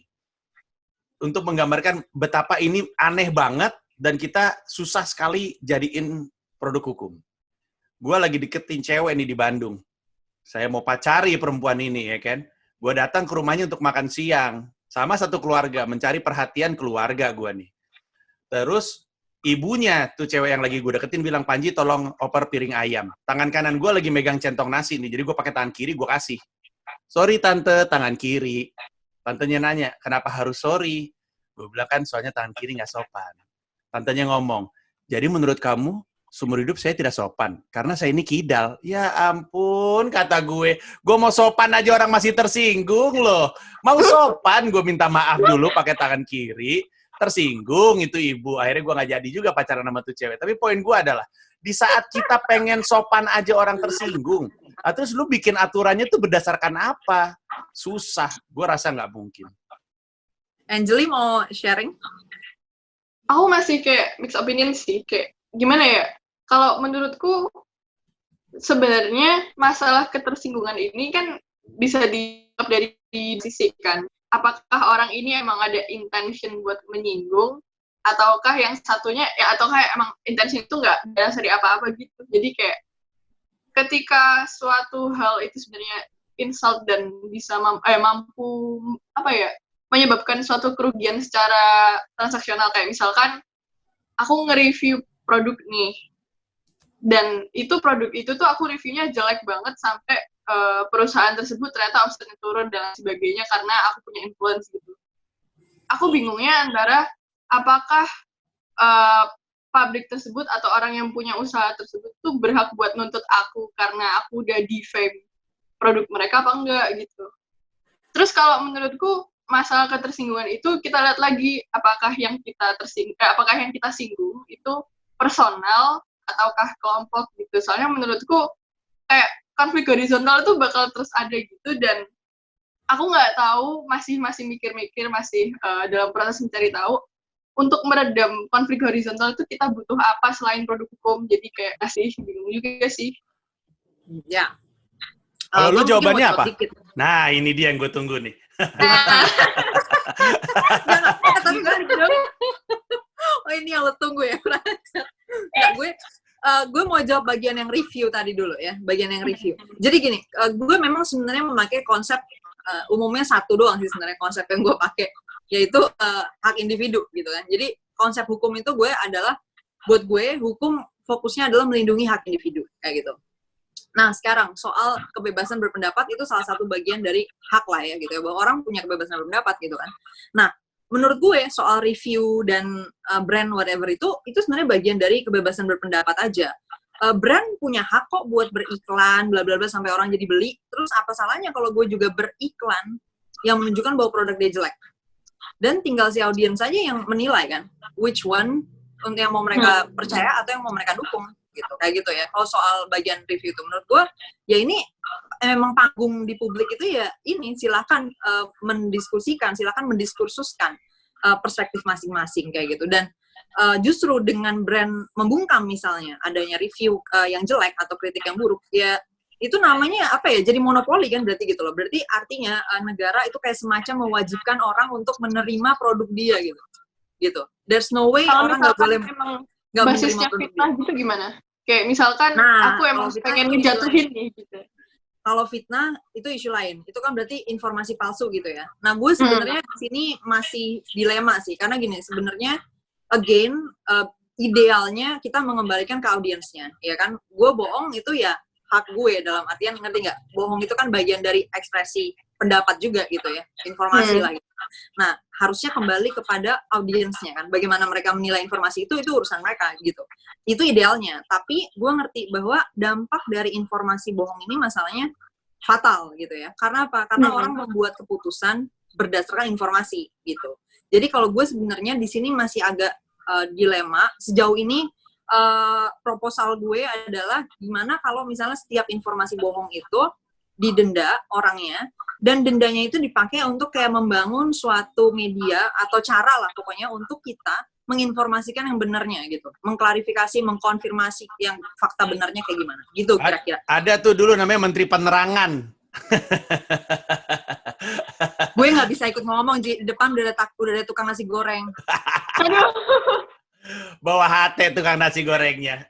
Untuk menggambarkan betapa ini aneh banget dan kita susah sekali jadiin produk hukum. Gue lagi deketin cewek nih di Bandung. Saya mau pacari perempuan ini, ya kan. Gue datang ke rumahnya untuk makan siang. Sama satu keluarga, mencari perhatian keluarga gue nih. Terus ibunya tuh cewek yang lagi gue deketin bilang, Panji tolong oper piring ayam. Tangan kanan gue lagi megang centong nasi nih, jadi gue pakai tangan kiri, gue kasih. Sorry tante, tangan kiri. Tantenya nanya, kenapa harus sorry? Gue bilang kan soalnya tangan kiri nggak sopan. Tantenya ngomong, jadi menurut kamu, seumur hidup saya tidak sopan, karena saya ini kidal. Ya ampun, kata gue mau sopan aja orang masih tersinggung loh. Mau sopan, gue minta maaf dulu pakai tangan kiri, tersinggung itu ibu. Akhirnya gue nggak jadi juga pacaran sama tuh cewek. Tapi poin gue adalah, di saat kita pengen sopan aja orang tersinggung, terus lu bikin aturannya tuh berdasarkan apa? Susah, gue rasa nggak mungkin. Angeli mau sharing? Aku masih kayak mixed opinion sih, kayak gimana ya? Kalau menurutku sebenarnya masalah ketersinggungan ini kan bisa dijawab dari sisi kan. Apakah orang ini emang ada intention buat menyinggung, ataukah yang satunya ataukah emang intention itu nggak dasari apa-apa gitu. Jadi kayak ketika suatu hal itu sebenarnya insult dan bisa mampu menyebabkan suatu kerugian secara transaksional, kayak misalkan aku nge-review produk nih, dan itu produk itu tuh aku reviewnya jelek banget sampai perusahaan tersebut ternyata omsetnya turun dan sebagainya karena aku punya influence gitu. Aku bingungnya antara apakah pabrik tersebut atau orang yang punya usaha tersebut tuh berhak buat nuntut aku karena aku udah defame produk mereka apa enggak gitu. Terus kalau menurutku masalah ketersinggungan itu kita lihat lagi apakah yang kita singgung itu personal ataukah kelompok gitu. Soalnya menurutku kayak konflik horizontal itu bakal terus ada gitu, dan aku nggak tahu, masih mikir-mikir, masih dalam proses mencari tahu untuk meredam konflik horizontal itu kita butuh apa selain produk hukum. Jadi kayak masih bingung juga sih. Ya. Kalau lu jawabannya apa? Nah, ini dia yang gue tunggu nih. Tapi oh ini yang lo tunggu ya. Gue mau jawab bagian yang review tadi dulu ya, bagian yang review. Jadi gini, gue memang sebenarnya memakai konsep umumnya satu doang sih sebenarnya konsep yang gue pakai, yaitu hak individu gitu kan. Jadi konsep hukum itu buat gue hukum fokusnya adalah melindungi hak individu kayak gitu. Nah, sekarang soal kebebasan berpendapat itu salah satu bagian dari hak lah ya gitu ya, bahwa orang punya kebebasan berpendapat gitu kan. Nah, menurut gue soal review dan brand whatever itu sebenarnya bagian dari kebebasan berpendapat aja. Brand punya hak kok buat beriklan bla bla bla sampai orang jadi beli. Terus apa salahnya kalau gue juga beriklan yang menunjukkan bahwa produk dia jelek? Dan tinggal si audiens saja yang menilai kan, which one untuk yang mau mereka percaya atau yang mau mereka dukung gitu, kayak gitu ya. Kalau soal bagian review itu menurut gue ya ini memang panggung di publik itu ya ini, silakan mendiskusikan, silakan mendiskursuskan perspektif masing-masing kayak gitu. Dan justru dengan brand membungkam misalnya adanya review yang jelek atau kritik yang buruk, ya itu namanya apa ya, jadi monopoli kan berarti gitu loh. Berarti artinya negara itu kayak semacam mewajibkan orang untuk menerima produk dia gitu. There's no way kalau orang nggak boleh nggak basisnya fitnah gitu gimana? Kayak misalkan aku emang pengen ngejatuhin nih gitu. Kalau fitnah itu isu lain, itu kan berarti informasi palsu gitu ya. Nah, gue sebenarnya di sini masih dilema sih, karena gini sebenarnya again idealnya kita mengembalikan ke audiensnya, ya kan? Gue bohong itu ya hak gue, dalam artian ngerti nggak? Bohong itu kan bagian dari ekspresi pendapat juga gitu ya, informasi lah gitu. Nah, harusnya kembali kepada audiensnya kan, bagaimana mereka menilai informasi itu urusan mereka gitu. Itu idealnya, tapi gue ngerti bahwa dampak dari informasi bohong ini masalahnya fatal gitu ya. Karena apa? Karena orang membuat keputusan berdasarkan informasi gitu. Jadi kalau gue sebenarnya di sini masih agak dilema. Sejauh ini proposal gue adalah gimana kalau misalnya setiap informasi bohong itu didenda orangnya, dan dendanya itu dipakai untuk kayak membangun suatu media atau cara lah pokoknya untuk kita menginformasikan yang benarnya gitu, mengklarifikasi, mengkonfirmasi yang fakta benarnya kayak gimana gitu kira-kira. Ada tuh dulu namanya Menteri Penerangan. Gue nggak bisa ikut ngomong, di depan udah ada tukang nasi goreng. Bawa hati tukang nasi gorengnya.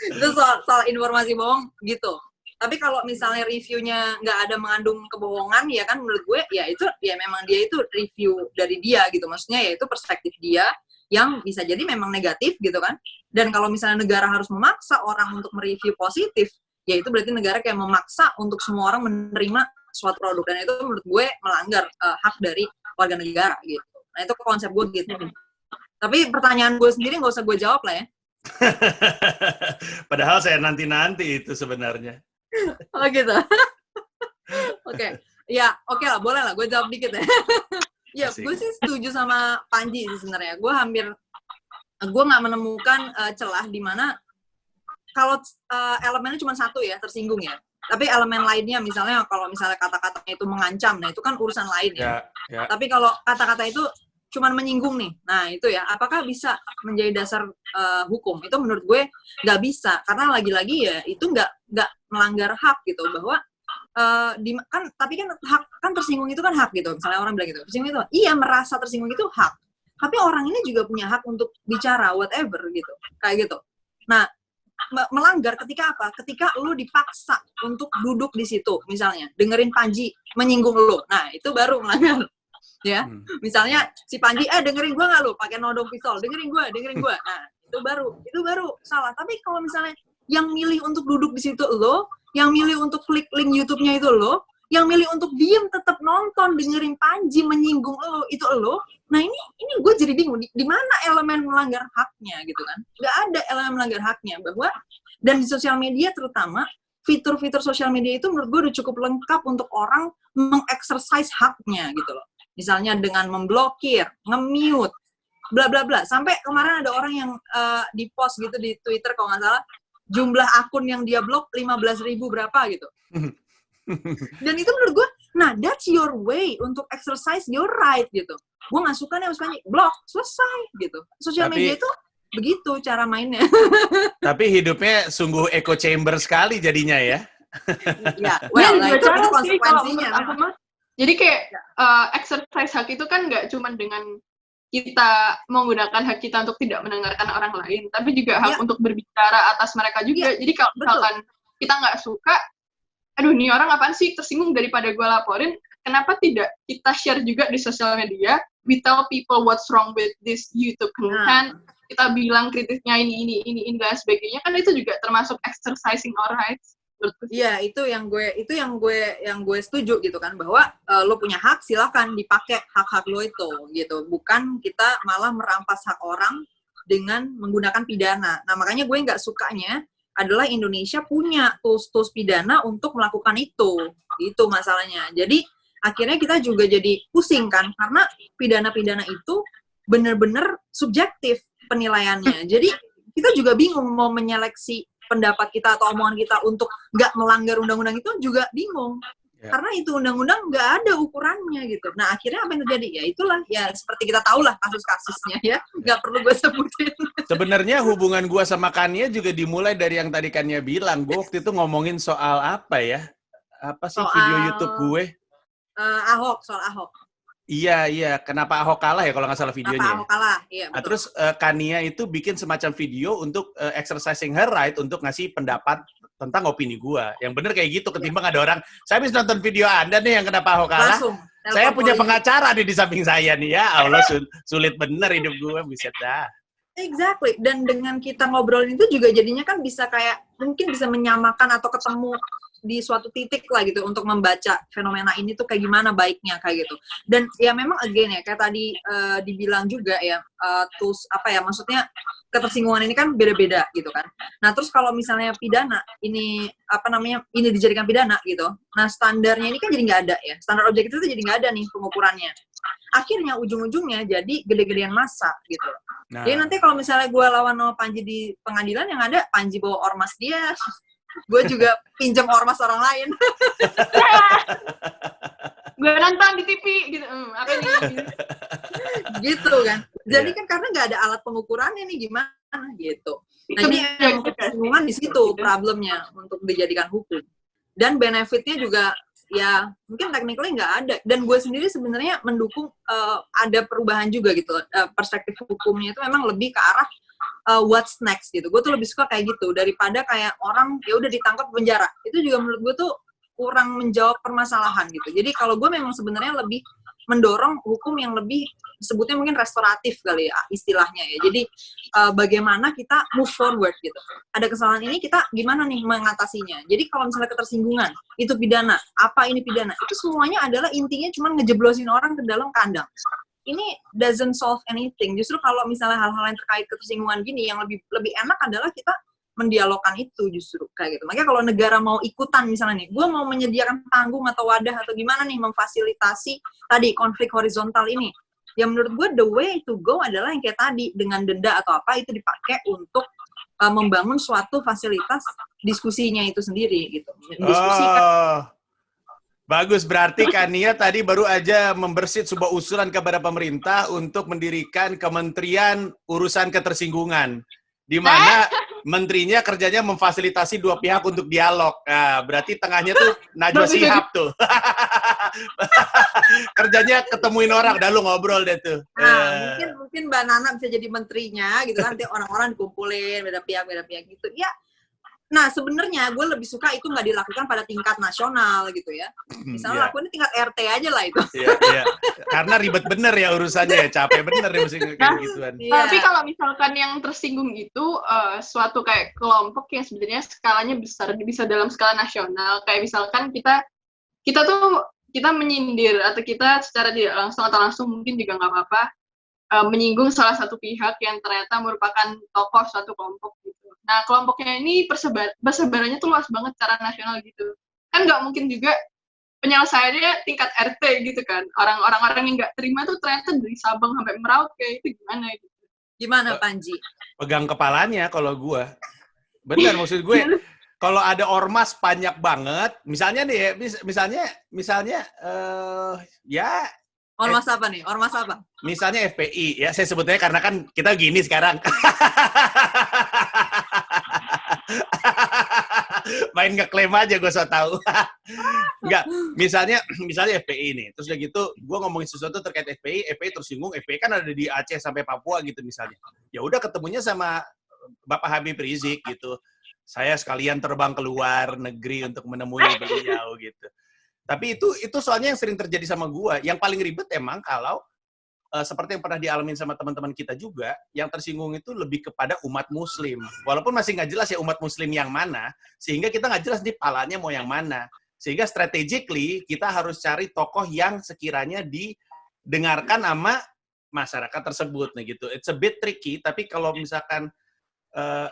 Itu soal informasi bohong gitu. Tapi kalau misalnya reviewnya nggak ada mengandung kebohongan, ya kan menurut gue ya itu ya memang dia itu review dari dia gitu. Maksudnya ya itu perspektif dia yang bisa jadi memang negatif gitu kan. Dan kalau misalnya negara harus memaksa orang untuk mereview positif, ya itu berarti negara kayak memaksa untuk semua orang menerima suatu produk, dan itu menurut gue melanggar hak dari warga negara gitu. Nah itu konsep gue gitu. Tapi pertanyaan gue sendiri nggak usah gue jawab lah ya. Padahal saya nanti-nanti itu sebenarnya. Oh gitu. Oke. Ya, oke lah, boleh lah gue jawab dikit ya. Ya, gue sih setuju sama Panji sih sebenarnya. Gue nggak menemukan celah di mana kalau elemennya cuma satu ya, tersinggung ya. Tapi elemen lainnya misalnya kalau misalnya kata-katanya itu mengancam, nah itu kan urusan lain ya. Tapi kalau kata-kata itu cuman menyinggung nih, nah itu ya, apakah bisa menjadi dasar hukum? Itu menurut gue nggak bisa, karena lagi-lagi ya itu nggak melanggar hak gitu, bahwa tapi kan hak kan tersinggung itu kan hak gitu, misalnya orang bilang gitu, tersinggung itu, iya merasa tersinggung itu hak, tapi orang ini juga punya hak untuk bicara whatever gitu, kayak gitu. Nah melanggar ketika apa? Ketika lu dipaksa untuk duduk di situ, misalnya dengerin Panji menyinggung lu, nah itu baru melanggar. Ya, misalnya si Panji, dengerin gue nggak lu pakai nodong pistol, dengerin gue, nah itu baru salah. Tapi kalau misalnya yang milih untuk duduk di situ lo, yang milih untuk klik link YouTube-nya itu lo, yang milih untuk diem tetap nonton dengerin Panji menyinggung lo itu lo, nah ini gue jadi bingung di mana elemen melanggar haknya gitu kan? Nggak ada elemen melanggar haknya, bahwa dan di sosial media terutama fitur-fitur sosial media itu menurut gue udah cukup lengkap untuk orang mengeksersis haknya gitu loh. Misalnya dengan memblokir, nge-mute, bla bla bla. Sampai kemarin ada orang yang di post gitu di Twitter kalau nggak salah, jumlah akun yang dia blok 15.000 berapa gitu. Dan itu menurut gue, nah that's your way untuk exercise your right gitu. Gue nggak suka nih Mas Panji, blok, selesai gitu. Sosial media itu begitu cara mainnya. Tapi hidupnya sungguh echo chamber sekali jadinya ya. Ya, well, nah itu konsekuensinya. Jadi kayak exercise hak itu kan nggak cuma dengan kita menggunakan hak kita untuk tidak mendengarkan orang lain, tapi juga hak untuk berbicara atas mereka juga. Jadi kalau misalkan kita nggak suka, aduh nih orang apaan sih, tersinggung, daripada gue laporin, kenapa tidak kita share juga di sosial media, we tell people what's wrong with this YouTube content, kita bilang kritisnya ini dan sebagainya, kan itu juga termasuk exercising our rights. Iya, itu yang gue setuju gitu kan, bahwa lo punya hak, silakan dipakai hak-hak lo itu gitu, bukan kita malah merampas hak orang dengan menggunakan pidana. Nah makanya gue nggak sukanya adalah Indonesia punya tools pidana untuk melakukan itu masalahnya. Jadi akhirnya kita juga jadi pusing kan, karena pidana-pidana itu benar-benar subjektif penilaiannya. Jadi kita juga bingung mau menyeleksi pendapat kita atau omongan kita untuk nggak melanggar undang-undang itu juga bingung. Ya. Karena itu undang-undang nggak ada ukurannya gitu. Nah akhirnya apa yang terjadi? Ya itulah, ya seperti kita tahu lah kasus-kasusnya ya. Nggak perlu gue sebutin. Sebenarnya hubungan gue sama Kania juga dimulai dari yang tadi Kania bilang. Gue waktu itu ngomongin soal apa ya? Apa sih video YouTube gue? Soal Ahok. Iya. Kenapa Ahok kalah ya kalau nggak salah videonya? Kenapa Ahok kalah? Iya, betul. Nah, terus Kania itu bikin semacam video untuk exercising her right untuk ngasih pendapat tentang opini gua. Yang bener kayak gitu, ketimbang ada orang, saya habis nonton video Anda nih yang kenapa Ahok kalah. Langsung. Saya punya pengacara di samping saya nih ya. Allah, sulit bener hidup gua, buset dah. Exactly. Dan dengan kita ngobrolin itu juga jadinya kan bisa kayak, mungkin bisa menyamakan atau ketemu di suatu titik lah gitu untuk membaca fenomena ini tuh kayak gimana baiknya kayak gitu. Dan ya memang again ya kayak tadi dibilang juga ya tools apa ya maksudnya ketersinggungan ini kan beda-beda gitu kan. Nah terus kalau misalnya pidana ini apa namanya ini dijadikan pidana gitu. Nah standarnya ini kan jadi nggak ada ya. Standar objektif itu jadi nggak ada nih pengukurannya. Akhirnya ujung-ujungnya jadi gede-gedean massa gitu. Nah, Jadi nanti kalau misalnya gue lawan sama Panji di pengadilan yang ada Panji bawa ormas dia, gue juga pinjam ormas orang lain. Gue nonton di TV gitu. Apa nih? Gitu kan. Jadi kan karena nggak ada alat pengukurannya nih gimana gitu. Nah ini emang ketersinggungan di situ problemnya untuk dijadikan hukum. Dan benefitnya juga ya mungkin technically nggak ada. Dan gue sendiri sebenarnya mendukung ada perubahan juga gitu. Perspektif hukumnya itu memang lebih ke arah what's next gitu. Gue tuh lebih suka kayak gitu daripada kayak orang ya udah ditangkap penjara. Itu juga menurut gue tuh kurang menjawab permasalahan gitu. Jadi kalau gue memang sebenarnya lebih mendorong hukum yang lebih sebutnya mungkin restoratif kali ya istilahnya ya. Jadi bagaimana kita move forward gitu. Ada kesalahan ini kita gimana nih mengatasinya. Jadi kalau misalnya ketersinggungan itu pidana, apa ini pidana? Itu semuanya adalah intinya cuma ngejeblosin orang ke dalam kandang. Ini doesn't solve anything. Justru kalau misalnya hal-hal yang terkait ketersinggungan gini yang lebih enak adalah kita mendialogkan itu justru kayak gitu. Makanya kalau negara mau ikutan misalnya nih, gue mau menyediakan panggung atau wadah atau gimana nih memfasilitasi tadi konflik horizontal ini. Ya menurut gue the way to go adalah yang kayak tadi dengan denda atau apa itu dipakai untuk membangun suatu fasilitas diskusinya itu sendiri gitu. Diskusikan. Bagus, berarti Kania tadi baru aja membersit sebuah usulan kepada pemerintah untuk mendirikan Kementerian Urusan Ketersinggungan, di mana menterinya kerjanya memfasilitasi dua pihak untuk dialog. Nah, berarti tengahnya tuh Najwa Shihab tuh. Kerjanya ketemuin orang, udah lu ngobrol deh tuh. Nah, mungkin Mbak Nana bisa jadi menterinya gitu kan, nanti orang-orang dikumpulin beda pihak gitu. Ya. Nah, sebenarnya gue lebih suka itu nggak dilakukan pada tingkat nasional gitu ya. Misalnya lakuin tingkat RT aja lah itu. Iya. Karena ribet bener ya urusannya ya, capek bener ya mesti kayak gituan. Tapi kalau misalkan yang tersinggung itu suatu kayak kelompok yang sebenarnya skalanya besar, bisa dalam skala nasional. Kayak misalkan kita menyindir atau kita secara tidak langsung atau langsung mungkin juga nggak apa-apa menyinggung salah satu pihak yang ternyata merupakan tokoh suatu kelompok gitu. Nah, kelompoknya ini persebarannya tuh luas banget secara nasional gitu. Kan nggak mungkin juga penyelesaiannya tingkat RT gitu kan. Orang-orang yang nggak terima tuh ternyata dari Sabang sampai Merauke, itu gimana gitu. Gimana, Panji? Pegang kepalanya kalau gue. Benar, maksud gue. Kalau ada ormas banyak banget, misalnya nih, misalnya, ya. Ormas apa nih? Ormas apa? Misalnya FPI, ya saya sebutnya karena kan kita gini sekarang. Main ngeklaim aja gue so tau. Enggak, misalnya FPI nih, terus udah gitu, gue ngomongin sesuatu terkait FPI tersinggung, FPI kan ada di Aceh sampai Papua gitu misalnya. Ya udah ketemunya sama Bapak Habib Rizik gitu. Saya sekalian terbang ke luar negeri untuk menemui beliau gitu. Tapi itu soalnya yang sering terjadi sama gue. Yang paling ribet emang kalau seperti yang pernah dialamin sama teman-teman kita juga, yang tersinggung itu lebih kepada umat muslim. Walaupun masih nggak jelas ya umat muslim yang mana, sehingga kita nggak jelas nih palanya mau yang mana. Sehingga strategically kita harus cari tokoh yang sekiranya didengarkan sama masyarakat tersebut nih gitu. It's a bit tricky, tapi kalau misalkan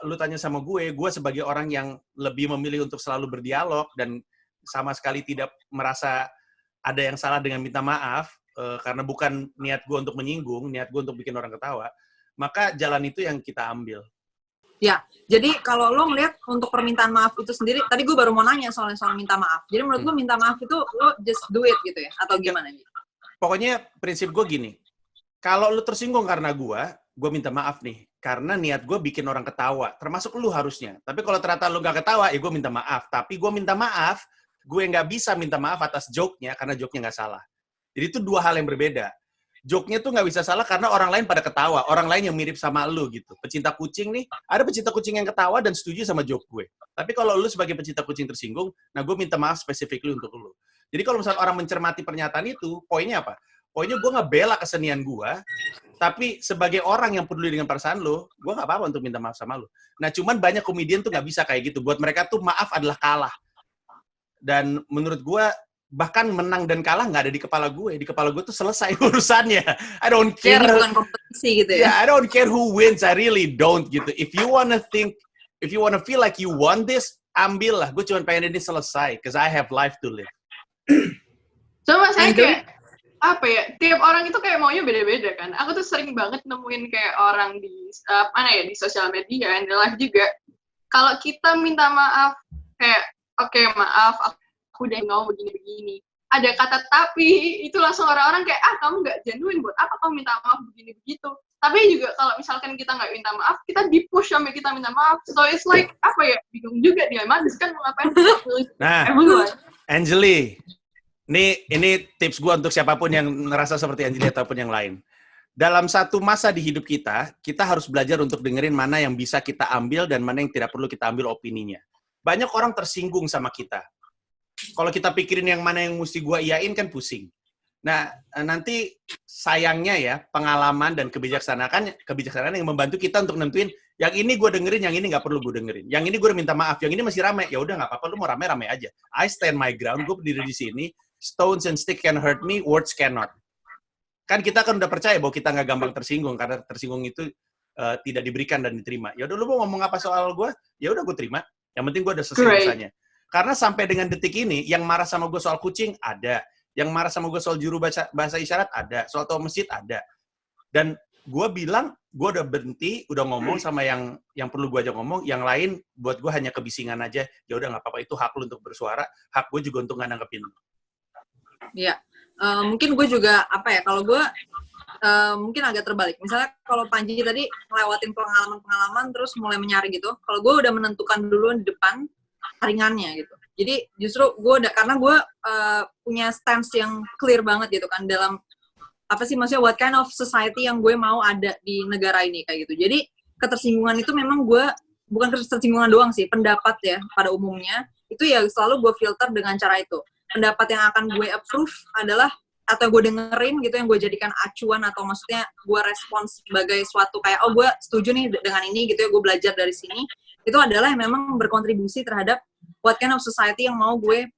lu tanya sama gue sebagai orang yang lebih memilih untuk selalu berdialog dan sama sekali tidak merasa ada yang salah dengan minta maaf, karena bukan niat gue untuk menyinggung, niat gue untuk bikin orang ketawa, maka jalan itu yang kita ambil. Ya, jadi kalau lo ngeliat untuk permintaan maaf itu sendiri, tadi gue baru mau nanya soal minta maaf. Jadi menurut lo minta maaf itu lo just do it gitu ya? Atau gimana? Pokoknya prinsip gue gini, kalau lo tersinggung karena gue minta maaf nih, karena niat gue bikin orang ketawa, termasuk lo harusnya. Tapi kalau ternyata lo gak ketawa, ya gue minta maaf. Tapi gue minta maaf, gue nggak bisa minta maaf atas joke-nya, karena joke-nya nggak salah. Jadi itu dua hal yang berbeda. Joke-nya tuh nggak bisa salah karena orang lain pada ketawa. Orang lain yang mirip sama lu gitu. Pecinta kucing nih, ada pecinta kucing yang ketawa dan setuju sama joke gue. Tapi kalau lu sebagai pecinta kucing tersinggung, nah gue minta maaf specifically untuk lu. Jadi kalau misalnya orang mencermati pernyataan itu, poinnya apa? Poinnya gue ngebela kesenian gue, tapi sebagai orang yang peduli dengan perasaan lu, gue nggak apa-apa untuk minta maaf sama lu. Nah cuman banyak komedian tuh nggak bisa kayak gitu. Buat mereka tuh maaf adalah kalah. Dan menurut gue, bahkan menang dan kalah nggak ada di kepala gue. Di kepala gue tuh selesai urusannya. I don't care. Jadi bukan kompetisi gitu ya? Yeah, I don't care who wins. I really don't gitu. If you wanna feel like you won this, ambil lah. Gue cuma pengen ini selesai. Because I have life to live. Cuma saya kayak, apa ya, tiap orang itu kayak maunya beda-beda kan. Aku tuh sering banget nemuin kayak orang di, di sosial media, di live juga. Kalau kita minta maaf, kayak, oke, maaf, aku udah ngomong begini-begini. Ada kata tapi, itu langsung orang-orang kayak, kamu nggak genuine, buat apa kamu minta maaf begini-begitu. Tapi juga kalau misalkan kita nggak minta maaf, kita di-push sampai kita minta maaf. So it's like, bingung juga dia. Madis kan mau ngapain? Nah, Anjali, ini tips gue untuk siapapun yang ngerasa seperti Anjali ataupun yang lain. Dalam satu masa di hidup kita harus belajar untuk dengerin mana yang bisa kita ambil dan mana yang tidak perlu kita ambil opininya. Banyak orang tersinggung sama kita. Kalau kita pikirin yang mana yang mesti gue iyain kan pusing. Nah, nanti sayangnya ya, pengalaman dan kebijaksanaan yang membantu kita untuk nentuin, yang ini gue dengerin, yang ini nggak perlu gue dengerin. Yang ini gue minta maaf, yang ini masih rame. Ya udah nggak apa-apa, lu mau rame-rame aja. I stand my ground, gue berdiri di sini. Stones and stick can hurt me, words cannot. Kan kita kan udah percaya bahwa kita nggak gampang tersinggung, karena tersinggung itu tidak diberikan dan diterima. Ya udah lu mau ngomong apa soal gue? Ya udah gue terima. Yang penting gue udah selesai urusannya. Karena sampai dengan detik ini, yang marah sama gue soal kucing ada, yang marah sama gue soal juru bahasa isyarat ada, soal toa masjid ada. Dan gue bilang, gue udah berhenti, udah ngomong sama yang perlu gue aja ngomong, yang lain buat gue hanya kebisingan aja. Ya udah nggak apa-apa, itu hak lu untuk bersuara, hak gue juga untuk nggak nanggepin. Iya. Mungkin gue juga kalau gue mungkin agak terbalik. Misalnya kalau Panji tadi ngelewatin pengalaman-pengalaman terus mulai menyaring gitu. Kalau gue udah menentukan dulu di depan saringannya gitu. Jadi justru gue karena gue punya stance yang clear banget gitu kan dalam maksudnya what kind of society yang gue mau ada di negara ini kayak gitu. Jadi ketersinggungan itu memang gue bukan ketersinggungan doang sih, pendapat ya pada umumnya itu ya selalu gue filter dengan cara itu. Pendapat yang akan gue approve adalah atau gue dengerin gitu yang gue jadikan acuan atau maksudnya gue respons sebagai suatu kayak gue setuju nih dengan ini gitu ya, gue belajar dari sini, itu adalah yang memang berkontribusi terhadap what kind of society yang mau gue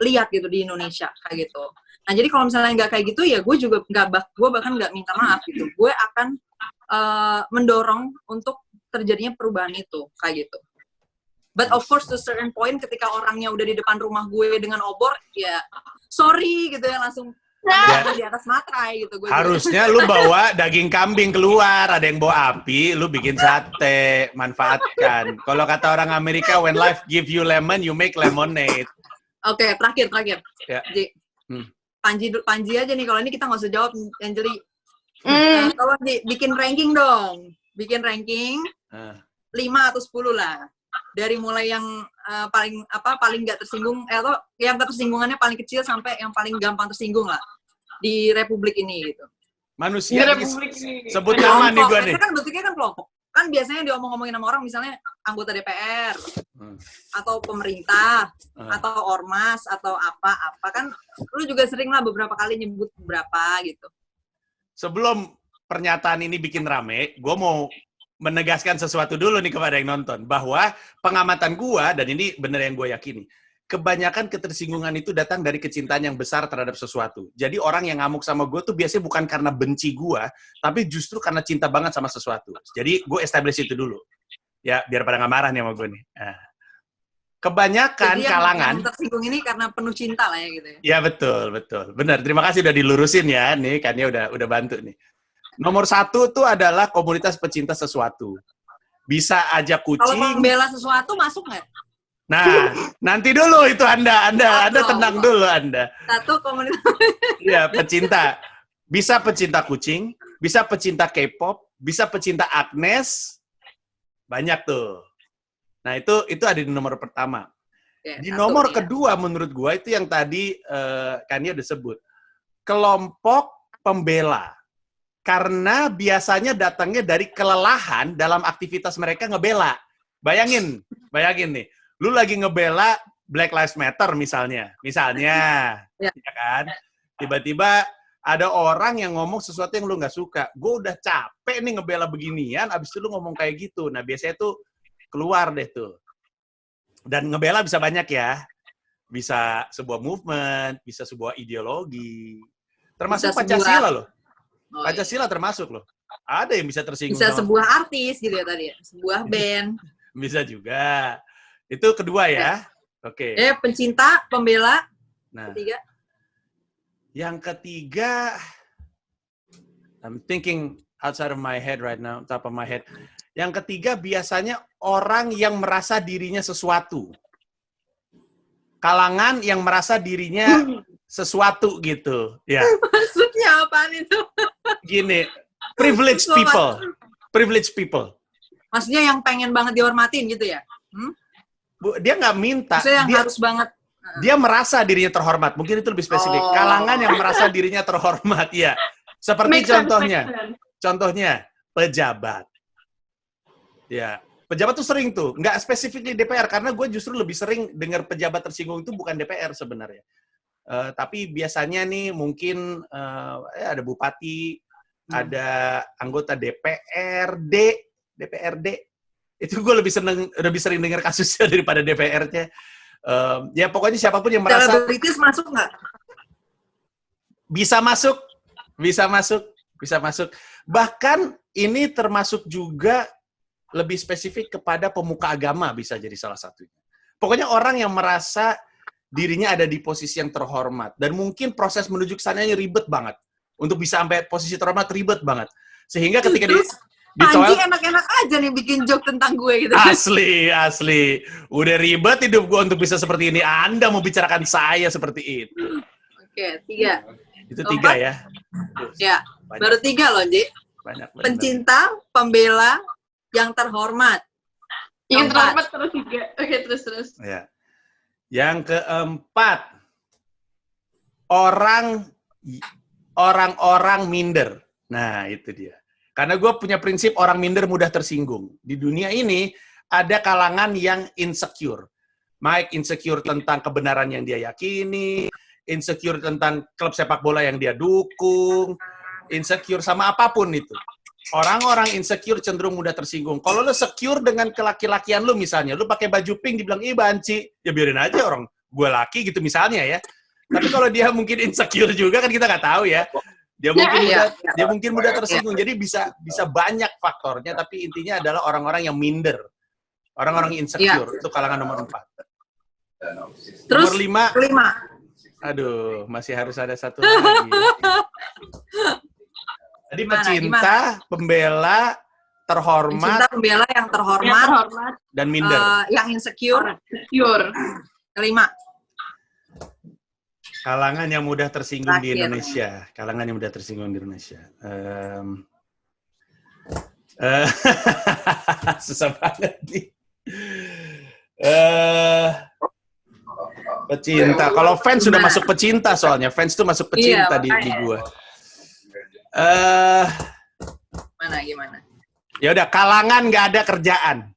lihat gitu di Indonesia kayak gitu. Nah jadi kalau misalnya nggak kayak gitu ya gue bahkan nggak minta maaf gitu, gue akan mendorong untuk terjadinya perubahan itu kayak gitu. But of course to certain point ketika orangnya udah di depan rumah gue dengan obor, ya sorry gitu ya langsung di atas materai gitu. Gue harusnya lu bawa daging kambing keluar, ada yang bawa api, lu bikin sate, manfaatkan. Kalau kata orang Amerika, when life give you lemon, you make lemonade. Oke, terakhir. Ya. Panji aja nih, kalau ini kita nggak usah jawab, Anjali. Kalau bikin ranking dong, bikin ranking 5 atau 10 lah. Dari mulai yang paling nggak tersinggung atau yang tersinggungannya paling kecil sampai yang paling gampang tersinggung lah di Republik ini gitu. Manusia sebut nama nih gue nih. Kan bentuknya kan kelompok. Kan biasanya diomong-ngomongin sama orang misalnya anggota DPR atau pemerintah atau ormas atau apa kan lu juga sering lah beberapa kali nyebut beberapa gitu. Sebelum pernyataan ini bikin rame, gue mau menegaskan sesuatu dulu nih kepada yang nonton, bahwa pengamatan gua, dan ini benar yang gue yakini, kebanyakan ketersinggungan itu datang dari kecintaan yang besar terhadap sesuatu. Jadi orang yang ngamuk sama gue tuh biasanya bukan karena benci gua, tapi justru karena cinta banget sama sesuatu. Jadi gue establish itu dulu. Ya, biar pada nggak marah nih sama gue nih. Nah. Kebanyakan jadi kalangan... yang tersinggung ini karena penuh cinta lah ya gitu ya? Ya, betul. Benar, terima kasih udah dilurusin ya. Nih, kan ya udah bantu nih. Nomor 1 tuh adalah komunitas pecinta sesuatu. Bisa ajak kucing. Kalau membela sesuatu masuk nggak? Nah, nanti dulu itu Anda tenang dulu Anda. Satu komunitas. Iya, pecinta. Bisa pecinta kucing, bisa pecinta K-pop, bisa pecinta Agnes. Banyak tuh. Nah, itu ada di nomor pertama. Ya, di nomor kedua menurut gua itu yang tadi Kania udah sebut. Kelompok pembela. Karena biasanya datangnya dari kelelahan dalam aktivitas mereka ngebela. Bayangin nih, lu lagi ngebela Black Lives Matter misalnya, ya kan? Tiba-tiba ada orang yang ngomong sesuatu yang lu nggak suka. Gue udah capek nih ngebela beginian, abis itu lu ngomong kayak gitu. Nah biasanya tuh keluar deh tuh. Dan ngebela bisa banyak ya. bisa sebuah movement, bisa sebuah ideologi. Termasuk Bisa Pancasila loh. Oh, Pancasila termasuk loh. Ada yang bisa tersinggung bisa sama sebuah artis gitu ya tadi ya, sebuah band. bisa juga. Itu kedua ya. Oke. Pencinta, pembela. Nah, Ketiga. yang ketiga, I'm thinking outside of my head right now, top of my head. Yang ketiga biasanya orang yang merasa dirinya sesuatu. Kalangan yang merasa dirinya sesuatu gitu. Ya. Maksudnya apaan itu? Gini, privileged people. Privileged people. Maksudnya yang pengen banget dihormatin gitu ya? Dia nggak minta. Maksudnya yang dia, harus banget. Dia merasa dirinya terhormat. Mungkin itu lebih spesifik. Oh. Kalangan yang merasa dirinya terhormat. Ya. Seperti contohnya pejabat. Ya, pejabat tuh sering tuh. Nggak spesifik di DPR. Karena gue justru lebih sering dengar pejabat tersinggung itu bukan DPR sebenarnya. Tapi biasanya nih mungkin ada bupati, ada anggota DPRD. Itu gue lebih sering dengar kasusnya daripada DPR-nya. Ya pokoknya siapapun yang merasa selebritis masuk nggak? Bisa masuk. Bahkan ini termasuk juga lebih spesifik kepada pemuka agama bisa jadi salah satunya. Pokoknya orang yang merasa dirinya ada di posisi yang terhormat. Dan mungkin proses menuju ke sananya ribet banget. Untuk bisa sampai posisi terhormat ribet banget. Sehingga ketika Panji enak-enak aja nih bikin joke tentang gue gitu. Asli. Udah ribet hidup gue untuk bisa seperti ini. Anda mau bicarakan saya seperti itu. Oke, 3. Itu 3 ya. Ya, banyak. Baru 3 loh, Ji. Banyak. Pencinta, pembela, yang terhormat. Yang terhormat terus 3. Oke, terus. Ya. Yang keempat, orang-orang minder. Nah, itu dia. Karena gue punya prinsip orang minder mudah tersinggung. Di dunia ini ada kalangan yang insecure. Baik insecure tentang kebenaran yang dia yakini, insecure tentang klub sepak bola yang dia dukung, insecure sama apapun itu. Orang-orang insecure cenderung mudah tersinggung. Kalau lo secure dengan kelaki-lakian lo misalnya, lo pakai baju pink dibilang, ih banci, ya biarin aja orang gue laki gitu misalnya ya. Tapi kalau dia mungkin insecure juga kan kita nggak tahu ya. Dia mungkin mudah tersinggung. Jadi bisa banyak faktornya, tapi intinya adalah orang-orang yang minder. Orang-orang insecure, itu kalangan nomor 4. Terus nomor 5. Aduh, masih harus ada satu lagi. Jadi pecinta, pembela, terhormat, pencinta, pembela yang terhormat, dan minder. Yang insecure. Kelima. Kalangan yang mudah tersinggung di Indonesia. Susah banget nih. Pecinta. Kalau fans sudah masuk pecinta soalnya. Fans tuh masuk pecinta di gua. Gimana? Ya udah, kalangan nggak ada kerjaan.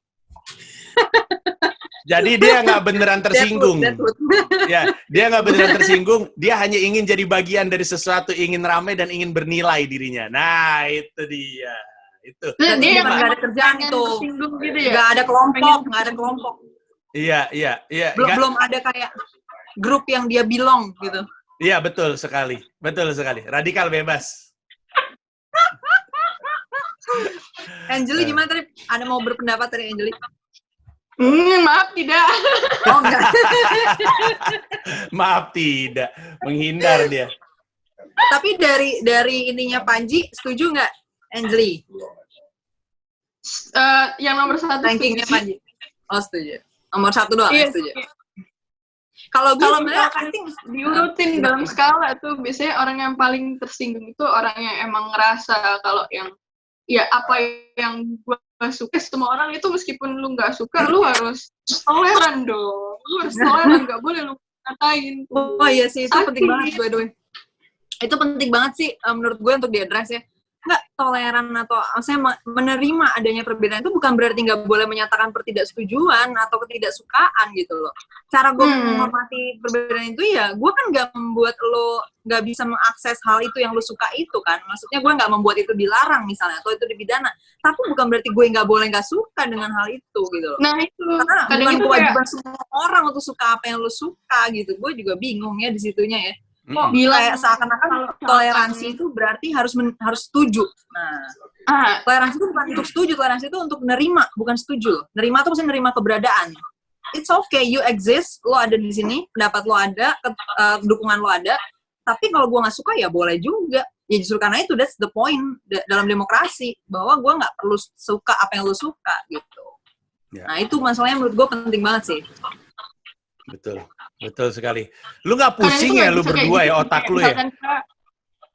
Jadi dia nggak beneran tersinggung. Ya, dia nggak beneran tersinggung. Dia hanya ingin jadi bagian dari sesuatu, ingin ramai dan ingin bernilai dirinya. Nah, itu dia. Itu. Dan dia nggak ada kerjaan itu. Gitu ya? Nggak ada kelompok. Iya. Belum ada kayak grup yang dia belong gitu. Iya, betul sekali. Radikal bebas. Anjeli gimana tadi? Ada mau berpendapat dari Anjeli? Maaf tidak. Oh enggak. Maaf tidak. Menghindar dia. Tapi dari ininya Panji, setuju nggak Anjeli? Yang nomor 1 rankingnya Panji. Oh setuju. Nomor 1 doang setuju. Kalau diurutin dalam skala tuh biasanya orang yang paling tersinggung itu orang yang emang ngerasa kalau yang ya apa yang gue suka, semua orang itu meskipun lu nggak suka, lu harus toleran dong. Lu harus toleran, nggak boleh lu ngatain. Oh iya sih, itu penting banget by the way. Itu penting banget sih menurut gue untuk diadres ya. nggak toleran atau maksudnya menerima adanya perbedaan itu bukan berarti nggak boleh menyatakan pertidaksetujuan atau ketidaksukaan gitu loh. Cara gue menghormati perbedaan itu ya gue kan nggak membuat lo nggak bisa mengakses hal itu yang lo suka itu kan. Maksudnya gue nggak membuat itu dilarang misalnya atau itu dipidana. Tapi bukan berarti gue nggak boleh nggak suka dengan hal itu gitu loh. Nah itu. Karena Kadang bukan itu kewajiban semua orang untuk suka apa yang lo suka gitu. Gue juga bingung ya di situnya ya. Kok kayak seakan-akan toleransi itu berarti harus setuju. Nah, toleransi itu bukan untuk setuju, toleransi itu untuk menerima, bukan setuju. Nerima itu maksudnya nerima keberadaan. It's okay, you exist, lo ada di sini, pendapat lo ada, dukungan lo ada. Tapi kalau gue nggak suka ya boleh juga. Ya justru karena itu that's the point dalam demokrasi, bahwa gue nggak perlu suka apa yang lo suka gitu. Yeah. Nah itu masalahnya menurut gue penting banget sih. Betul sekali. Lu nggak pusing ya lu berdua ya otak lu ya?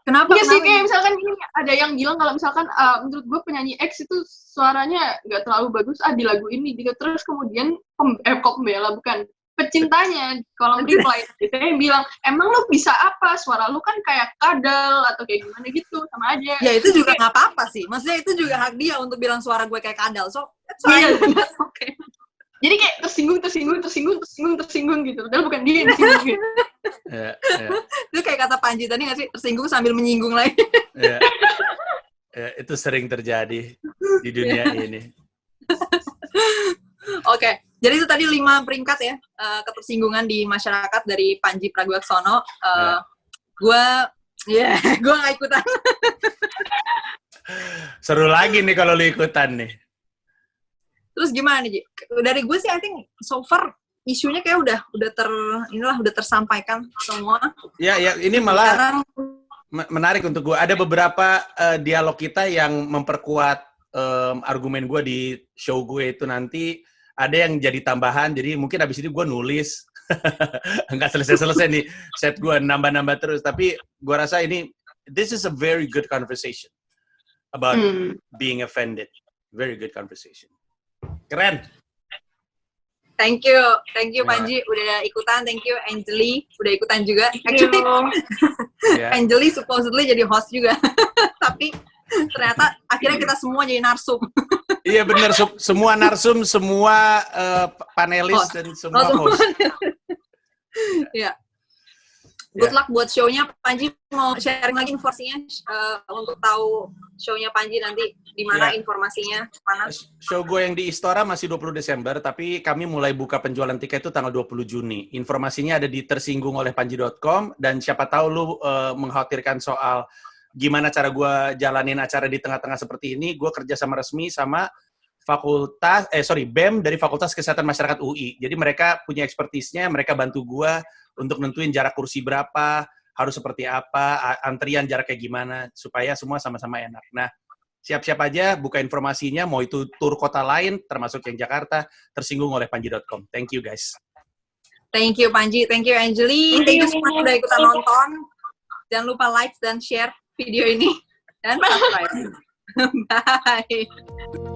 Kenapa? Iya sih, kayak misalkan ini ada yang bilang kalau misalkan menurut gue penyanyi X itu suaranya nggak terlalu bagus di lagu ini gitu. Terus kemudian pembela bukan pecintanya kolom reply gitu yang bilang emang lu bisa apa? Suara lu kan kayak kadal atau kayak gimana gitu, sama aja. Ya itu juga nggak apa-apa sih. Maksudnya itu juga hak dia untuk bilang suara gue kayak kadal. So that's fine. That's okay. Jadi kayak tersinggung gitu. Padahal bukan dia yang tersinggung gitu. Itu kayak kata Panji tadi nggak sih? Tersinggung sambil menyinggung lagi. Itu sering terjadi di dunia ini. Oke. Jadi itu tadi 5 peringkat ya. Ketersinggungan di masyarakat dari Panji Pragiwaksono. Gue nggak ikutan. Seru lagi nih kalau lu ikutan nih. Terus gimana nih, Ji? Dari gue sih, I think so far isunya kayak udah tersampaikan semua. Ya, ini malah menarik untuk gue. Ada beberapa dialog kita yang memperkuat argumen gue di show gue itu nanti. Ada yang jadi tambahan, jadi mungkin abis itu gue nulis. Nggak selesai-selesai nih, set gue nambah-nambah terus. Tapi gue rasa this is a very good conversation about being offended. Very good conversation. Keren. Thank you Panji udah ikutan. Thank you Angeli udah ikutan juga. Actually, Angeli supposedly jadi host juga, tapi ternyata akhirnya kita semua jadi narsum. Iya benar, semua narsum, semua panelis dan semua host. Iya. Good luck buat show-nya. Panji mau sharing lagi informasinya untuk tahu show-nya Panji nanti di mana informasinya? Mana? Show gue yang di Istora masih 20 Desember, tapi kami mulai buka penjualan tiket itu tanggal 20 Juni. Informasinya ada di tersinggung-oleh-panji.com, dan siapa tahu lu mengkhawatirkan soal gimana cara gue jalanin acara di tengah-tengah seperti ini. Gue kerja sama resmi sama BEM dari Fakultas Kesehatan Masyarakat UI. Jadi mereka punya expertise-nya, mereka bantu gue untuk nentuin jarak kursi berapa, harus seperti apa, antrian jaraknya gimana, supaya semua sama-sama enak. Nah, siap-siap aja buka informasinya, mau itu tur kota lain, termasuk yang Jakarta, tersinggung-oleh-panji.com. Thank you, guys. Thank you, Panji. Thank you, Angeli. Thank you semua sudah ikutan nonton. Jangan lupa like dan share video ini. Dan subscribe. Bye.